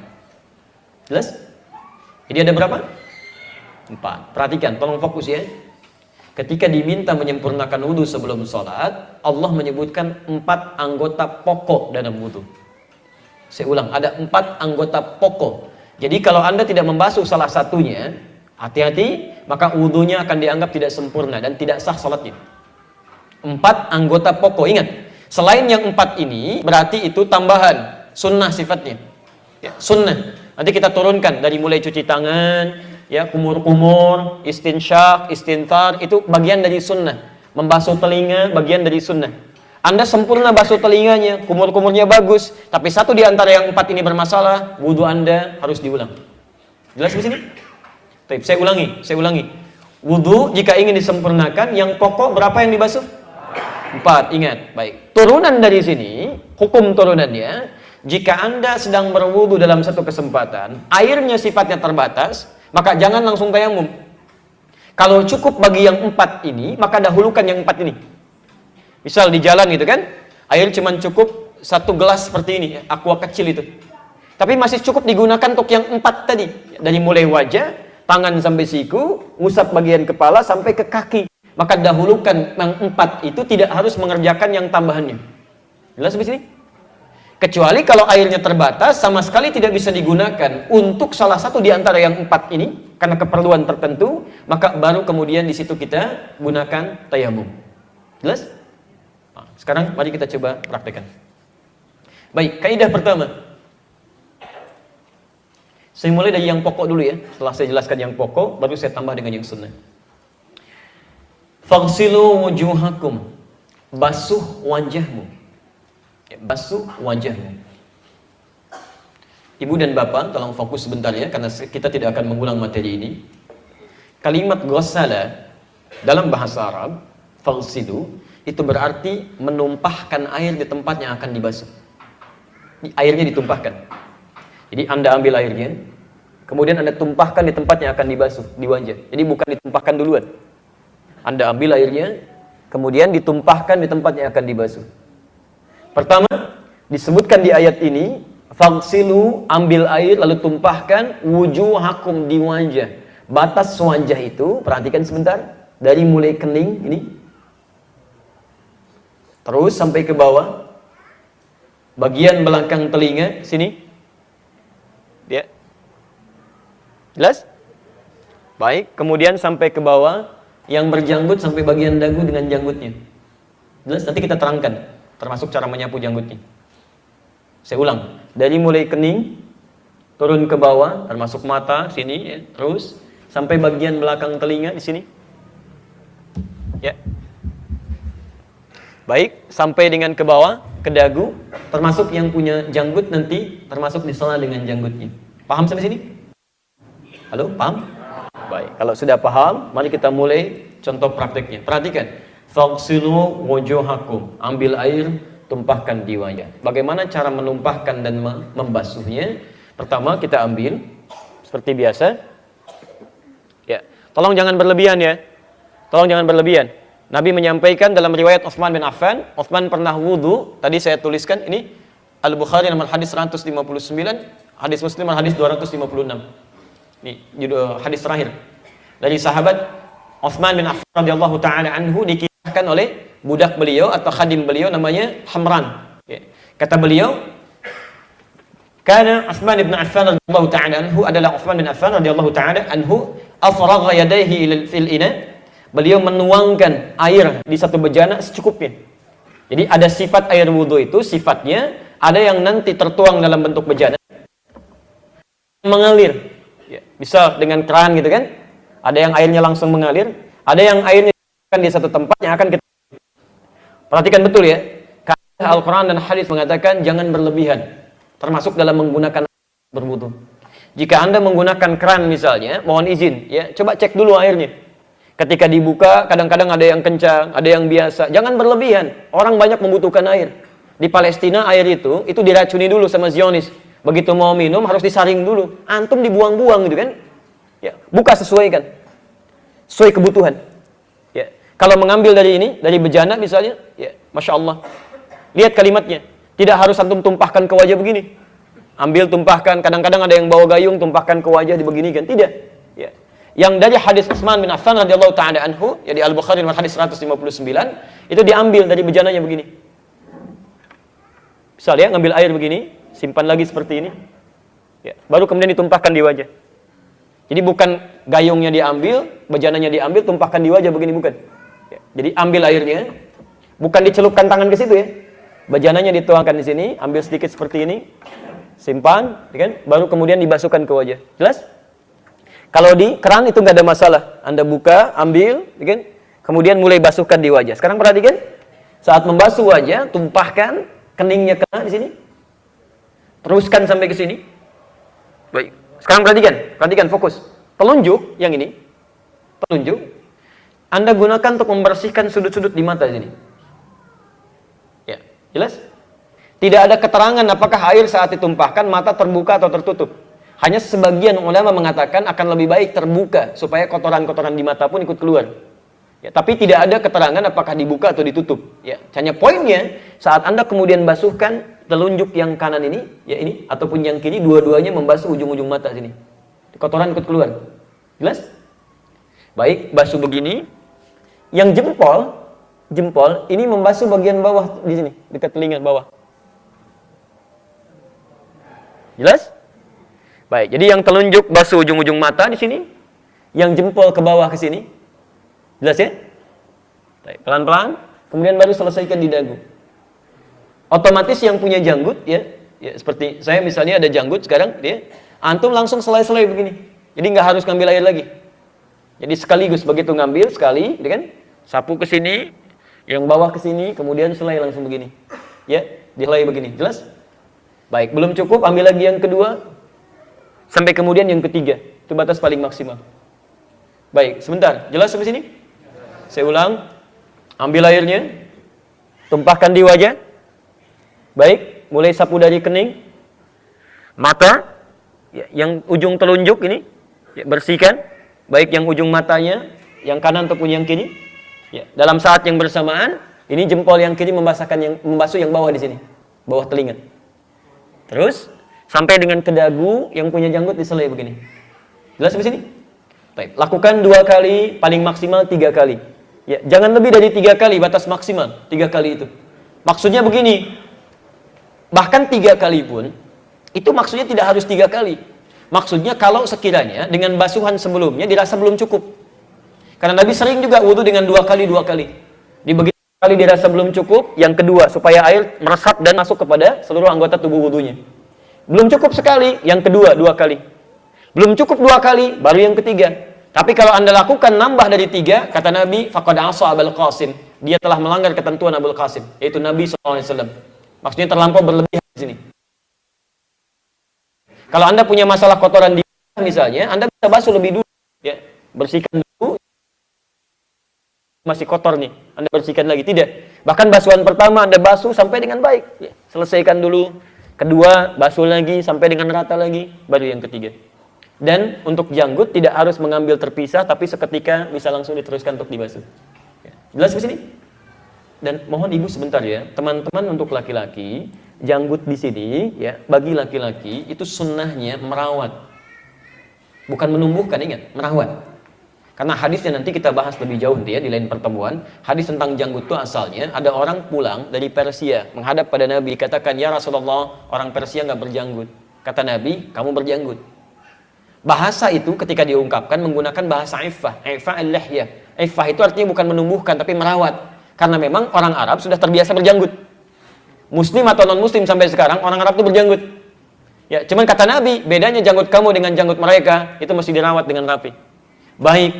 Jelas? Jadi ada berapa? 4. Perhatikan, tolong fokus ya. Ketika diminta menyempurnakan wudu sebelum sholat, Allah menyebutkan 4 anggota pokok dalam wudu. Saya ulang, ada 4 anggota pokok. Jadi kalau Anda tidak membasuh salah satunya, hati-hati, maka wudunya akan dianggap tidak sempurna dan tidak sah salatnya. 4 anggota pokok. Ingat, selain yang 4 ini, berarti itu tambahan, sunnah sifatnya. Ya, sunnah. Nanti kita turunkan dari mulai cuci tangan, ya, kumur-kumur, istinsyak, istinthar, itu bagian dari sunnah. Membasuh telinga, bagian dari sunnah. Anda sempurna basuh telinganya, kumur-kumurnya bagus, tapi satu di antara yang 4 ini bermasalah, wudhu Anda harus diulang. Jelas di sini? Baik, saya ulangi. Wudhu jika ingin disempurnakan, yang pokok berapa yang dibasuh? 4, ingat. Baik. Turunan dari sini, hukum turunannya, jika Anda sedang berwudhu dalam satu kesempatan, airnya sifatnya terbatas, maka jangan langsung tayamum. Kalau cukup bagi yang 4 ini, maka dahulukan yang 4 ini. Misal di jalan gitu kan, air cuma cukup 1 gelas seperti ini, aqua kecil itu. Tapi masih cukup digunakan untuk yang 4 tadi. Dari mulai wajah, tangan sampai siku, usap bagian kepala sampai ke kaki. Maka dahulukan yang 4 itu, tidak harus mengerjakan yang tambahannya. Jelas sampai sini? Kecuali kalau airnya terbatas, sama sekali tidak bisa digunakan untuk salah satu di antara yang 4 ini, karena keperluan tertentu, maka baru kemudian di situ kita gunakan tayamum. Jelas? Nah, sekarang mari kita coba praktekkan. Baik, kaidah pertama. Saya mulai dari yang pokok dulu ya. Setelah saya jelaskan yang pokok, baru saya tambah dengan yang sunnah. Faghsilu wujuhakum. Basuh wajahmu. Ya, basuh wajahmu. Ibu dan bapak, tolong fokus sebentar ya, karena kita tidak akan mengulang materi ini. Kalimat ghassala dalam bahasa Arab, faghsilu, itu berarti menumpahkan air di tempat yang akan dibasuh. Airnya ditumpahkan. Jadi Anda ambil airnya, kemudian Anda tumpahkan di tempat yang akan dibasuh, di wajah. Jadi bukan ditumpahkan duluan. Anda ambil airnya, kemudian ditumpahkan di tempat yang akan dibasuh. Pertama, disebutkan di ayat ini, faghsilu, ambil air lalu tumpahkan wujuhakum, di wajah. Batas wajah itu, perhatikan sebentar, dari mulai kening ini, terus sampai ke bawah, bagian belakang telinga sini. Ya. Jelas? Baik, kemudian sampai ke bawah, yang berjanggut sampai bagian dagu dengan janggutnya. Jelas? Nanti kita terangkan, termasuk cara menyapu janggutnya. Saya ulang, dari mulai kening, turun ke bawah, termasuk mata, sini, ya, terus, sampai bagian belakang telinga, di sini. Ya. Baik, sampai dengan ke bawah, ke dagu, termasuk yang punya janggut nanti, termasuk di sana dengan janggutnya. Paham sampai sini? Halo, paham? Baik, kalau sudah paham, mari kita mulai contoh prakteknya. Perhatikan, faghsilu wujuhakum, ambil air, tumpahkan di wajah. Bagaimana cara menumpahkan dan membasuhnya? Pertama kita ambil seperti biasa. Ya, tolong jangan berlebihan ya. Tolong jangan berlebihan. Nabi menyampaikan dalam riwayat Utsman bin Affan, Utsman pernah wudu, tadi saya tuliskan ini Al-Bukhari nomor hadis 159, hadis Muslim nomor hadis 256. Ini judul hadis terakhir. Dari sahabat Utsman bin Affan radhiyallahu taala anhu, dikisahkan oleh budak beliau atau khadim beliau namanya Hamran. Ya. Kata beliau, karena Utsman bin Affan radhiyallahu taala anhu adalah Utsman bin Affan radhiyallahu taala anhu afragha yadayhi fil ina. Beliau menuangkan air di satu bejana secukupnya. Jadi ada sifat air wudhu itu, sifatnya ada yang nanti tertuang dalam bentuk bejana, mengalir. Ya, bisa dengan keran gitu kan? Ada yang airnya langsung mengalir, ada yang airnya di satu tempat yang akan kita. Perhatikan betul ya. Karena Al-Quran dan hadis mengatakan jangan berlebihan, termasuk dalam menggunakan berwudhu. Jika Anda menggunakan keran misalnya, mohon izin ya, coba cek dulu airnya. Ketika dibuka, kadang-kadang ada yang kencang, ada yang biasa. Jangan berlebihan. Orang banyak membutuhkan air. Di Palestina air itu diracuni dulu sama Zionis. Begitu mau minum harus disaring dulu. Antum dibuang-buang gitu kan? Ya, buka sesuaikan. Sesuai kebutuhan. Ya. Kalau mengambil dari ini, dari bejana misalnya, ya, Masya Allah. Lihat kalimatnya. Tidak harus antum tumpahkan ke wajah begini. Ambil, tumpahkan. Kadang-kadang ada yang bawa gayung, tumpahkan ke wajah dibeginikan. Tidak. Ya. Yang dari hadis Utsman bin Affan radhiyallahu taala anhu, ya di Al-Bukhari nomor hadis 159, itu diambil dari bejananya begini. Misal ya, ngambil air begini, simpan lagi seperti ini. Ya, baru kemudian ditumpahkan di wajah. Jadi bukan gayungnya diambil, bejananya diambil, tumpahkan di wajah begini, bukan. Ya, jadi ambil airnya, bukan dicelupkan tangan ke situ ya. Bejananya dituangkan di sini, ambil sedikit seperti ini, simpan, ya kan? Baru kemudian dibasuhkan ke wajah. Jelas? Kalau di keran itu nggak ada masalah. Anda buka, ambil, kan? Kemudian mulai basuhkan di wajah. Sekarang perhatikan, Saat membasuh wajah, tumpahkan, keningnya kena di sini. Teruskan sampai ke sini. Baik. Sekarang perhatikan fokus. Telunjuk yang ini. Telunjuk. Anda gunakan untuk membersihkan sudut-sudut di mata sini. Ya, jelas? Tidak ada keterangan apakah air saat ditumpahkan mata terbuka atau tertutup. Hanya sebagian ulama mengatakan akan lebih baik terbuka supaya kotoran-kotoran di mata pun ikut keluar. Ya, tapi tidak ada keterangan apakah dibuka atau ditutup. Ya, hanya poinnya saat Anda kemudian basuhkan telunjuk yang kanan ini, ya ini, ataupun yang kiri, dua-duanya membasuh ujung-ujung mata sini. Kotoran ikut keluar. Jelas? Baik, basuh begini. Yang jempol ini membasuh bagian bawah di sini, dekat telinga bawah. Jelas? Baik, jadi yang telunjuk basuh ujung-ujung mata di sini, yang jempol ke bawah ke sini. Jelas ya? Baik, pelan-pelan, kemudian baru selesaikan di dagu. Otomatis yang punya janggut ya seperti saya misalnya ada janggut sekarang, antum langsung selai-selai begini. Jadi nggak harus ngambil air lagi. Jadi sekaligus begitu ngambil sekali, ya kan? Sapu ke sini, yang bawah ke sini, kemudian selai langsung begini. Ya, dihelai begini. Jelas? Baik, belum cukup, ambil lagi yang kedua sampai kemudian yang ketiga. Itu batas paling maksimal. Baik, sebentar. Jelas sampai sini? Saya ulang. Ambil airnya, tumpahkan di wajah. Baik, mulai sapu dari kening, mata, ya, yang ujung telunjuk ini, ya, bersihkan. Baik yang ujung matanya, yang kanan ataupun yang kiri. Ya, dalam saat yang bersamaan, ini jempol yang kiri membasuh yang bawah di sini, bawah telinga. Terus sampai dengan ke dagu yang punya janggut diselai begini. Jelas sampai sini? Baik, lakukan 2 kali, paling maksimal 3 kali. Ya, jangan lebih dari 3 kali, batas maksimal 3 kali itu. Maksudnya begini, bahkan 3 kali pun, itu maksudnya tidak harus 3 kali. Maksudnya kalau sekiranya dengan basuhan sebelumnya dirasa belum cukup. Karena Nabi sering juga wudu dengan 2 kali. Di begitu kali dirasa belum cukup, yang kedua supaya air meresap dan masuk kepada seluruh anggota tubuh wudunya. Belum cukup sekali, yang kedua 2 kali. Belum cukup 2 kali, baru yang ketiga. Tapi kalau Anda lakukan nambah dari 3, kata Nabi, faqad asa Abul Qasim. Dia telah melanggar ketentuan Abul Qasim, yaitu Nabi SAW. Maksudnya terlampau berlebihan di sini. Kalau Anda punya masalah kotoran di misalnya, Anda bisa basuh lebih dulu, ya. Bersihkan dulu. Masih kotor nih, Anda bersihkan lagi. Tidak. Bahkan basuhan pertama Anda basuh sampai dengan baik, ya. Selesaikan dulu. Kedua, basuh lagi sampai dengan rata lagi, baru yang ketiga. Dan untuk janggut tidak harus mengambil terpisah, tapi seketika bisa langsung diteruskan untuk dibasuh. Ya. Jelas ke sini? Dan mohon ibu sebentar ya, teman-teman untuk laki-laki, janggut di sini ya, bagi laki-laki itu sunnahnya merawat. Bukan menumbuhkan, ingat, merawat. Karena hadisnya nanti kita bahas lebih jauh ya di lain pertemuan. Hadis tentang janggut itu asalnya ada orang pulang dari Persia menghadap pada Nabi, katakan, "Ya Rasulullah, orang Persia nggak berjanggut." Kata Nabi, "Kamu berjanggut." Bahasa itu ketika diungkapkan menggunakan bahasa iffah, iffah al-lihyah. Iffah itu artinya bukan menumbuhkan tapi merawat. Karena memang orang Arab sudah terbiasa berjanggut. Muslim atau non-muslim sampai sekarang orang Arab itu berjanggut. Ya, cuman kata Nabi, bedanya janggut kamu dengan janggut mereka itu mesti dirawat dengan rapi. Baik.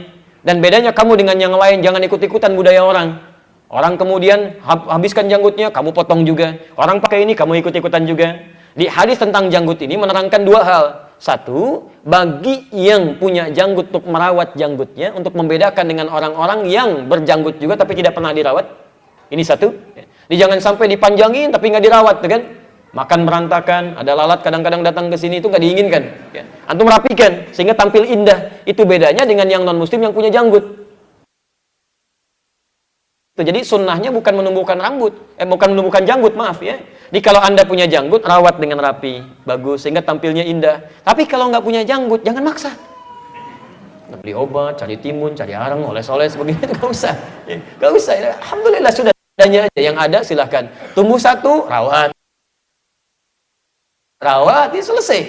Dan bedanya kamu dengan yang lain, jangan ikut-ikutan budaya orang. Orang kemudian habiskan janggutnya, kamu potong juga. Orang pakai ini, kamu ikut-ikutan juga. Di hadis tentang janggut ini menerangkan 2 hal. Satu, bagi yang punya janggut untuk merawat janggutnya, untuk membedakan dengan orang-orang yang berjanggut juga tapi tidak pernah dirawat. Ini satu. Jangan sampai dipanjangin tapi nggak dirawat, kan? Makan berantakan, ada lalat kadang-kadang datang ke sini, itu nggak diinginkan. Ya. Antum rapikan sehingga tampil indah. Itu bedanya dengan yang non-muslim yang punya janggut. Jadi sunnahnya bukan menumbuhkan bukan menumbuhkan janggut, maaf ya. Jadi kalau Anda punya janggut, rawat dengan rapi, bagus, sehingga tampilnya indah. Tapi kalau nggak punya janggut, jangan maksa. Beli obat, cari timun, cari arang, oles-oles, begitu, nggak usah. Nggak usah, alhamdulillah sudah adanya aja. Yang ada silahkan. Tumbuh 1, rawat. Rawat, ini selesai.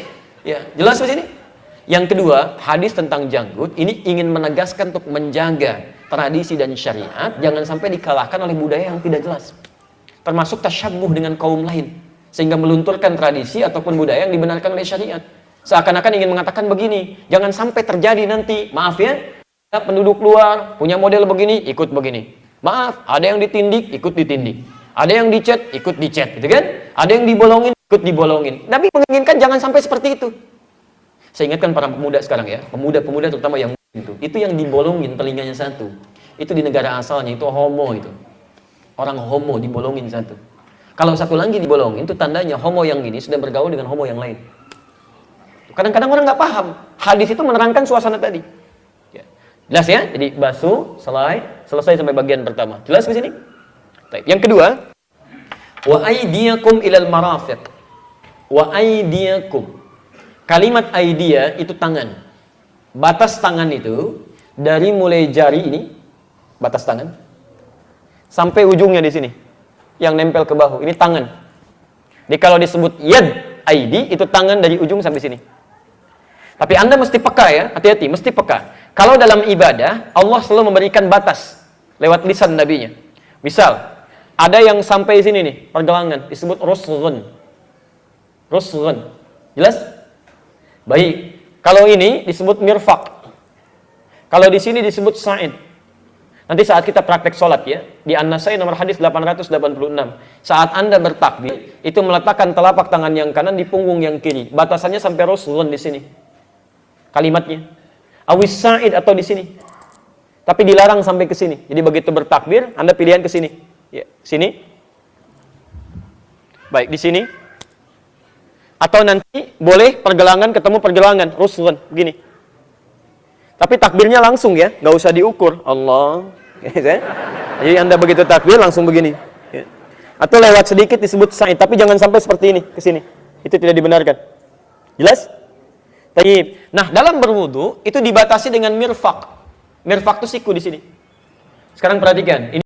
Ya, jelas di sini? Yang kedua, hadis tentang janggut, ini ingin menegaskan untuk menjaga tradisi dan syariat, jangan sampai dikalahkan oleh budaya yang tidak jelas. Termasuk tasyabuh dengan kaum lain, sehingga melunturkan tradisi ataupun budaya yang dibenarkan oleh syariat. Seakan-akan ingin mengatakan begini, jangan sampai terjadi nanti, maaf ya, penduduk luar punya model begini, ikut begini. Maaf, ada yang ditindik, ikut ditindik. Ada yang dicat, ikut dicat, gitu kan? Ada yang dibolongin, ikut dibolongin. Nabi menginginkan jangan sampai seperti itu. Saya ingatkan para pemuda sekarang ya, pemuda-pemuda terutama yang itu yang dibolongin telinganya satu. Itu di negara asalnya, itu homo itu. Orang homo dibolongin satu. Kalau satu lagi dibolongin, itu tandanya homo yang ini sudah bergaul dengan homo yang lain. Kadang-kadang orang nggak paham. Hadis itu menerangkan suasana tadi. Ya. Jelas ya? Jadi basuh, selesai sampai bagian pertama. Jelas di sini? Baik. Yang kedua, wa aydiyakum ilal marafiq. Wa aydiyakum. Kalimat aidia itu tangan. Batas tangan itu dari mulai jari ini, batas tangan, sampai ujungnya di sini, yang nempel ke bahu. Ini tangan. Jadi kalau disebut yad, aidi, itu tangan dari ujung sampai sini. Tapi Anda mesti peka ya, hati-hati, mesti peka. Kalau dalam ibadah, Allah selalu memberikan batas lewat lisan nabinya. Misal, ada yang sampai sini nih, pergelangan, disebut rusghun. Rusghun. Jelas? Baik. Kalau ini disebut mirfaq. Kalau di sini disebut sa'id. Nanti saat kita praktek sholat ya, di An-Nasai nomor hadis 886. Saat Anda bertakbir, itu meletakkan telapak tangan yang kanan di punggung yang kiri. Batasannya sampai rusghun di sini. Kalimatnya. Awis sa'id atau di sini. Tapi dilarang sampai ke sini. Jadi begitu bertakbir, Anda pilihan ke sini. Ya, sini. Baik, di sini. Atau nanti boleh pergelangan ketemu pergelangan, rusghun, begini. Tapi takbirnya langsung ya, nggak usah diukur. Allah. Jadi Anda begitu takbir langsung begini. Ya. Atau lewat sedikit disebut sa'id, tapi jangan sampai seperti ini ke sini. Itu tidak dibenarkan. Jelas? Tayyib. Nah, dalam berwudu itu dibatasi dengan mirfaq. Mirfaq itu siku di sini. Sekarang perhatikan, ini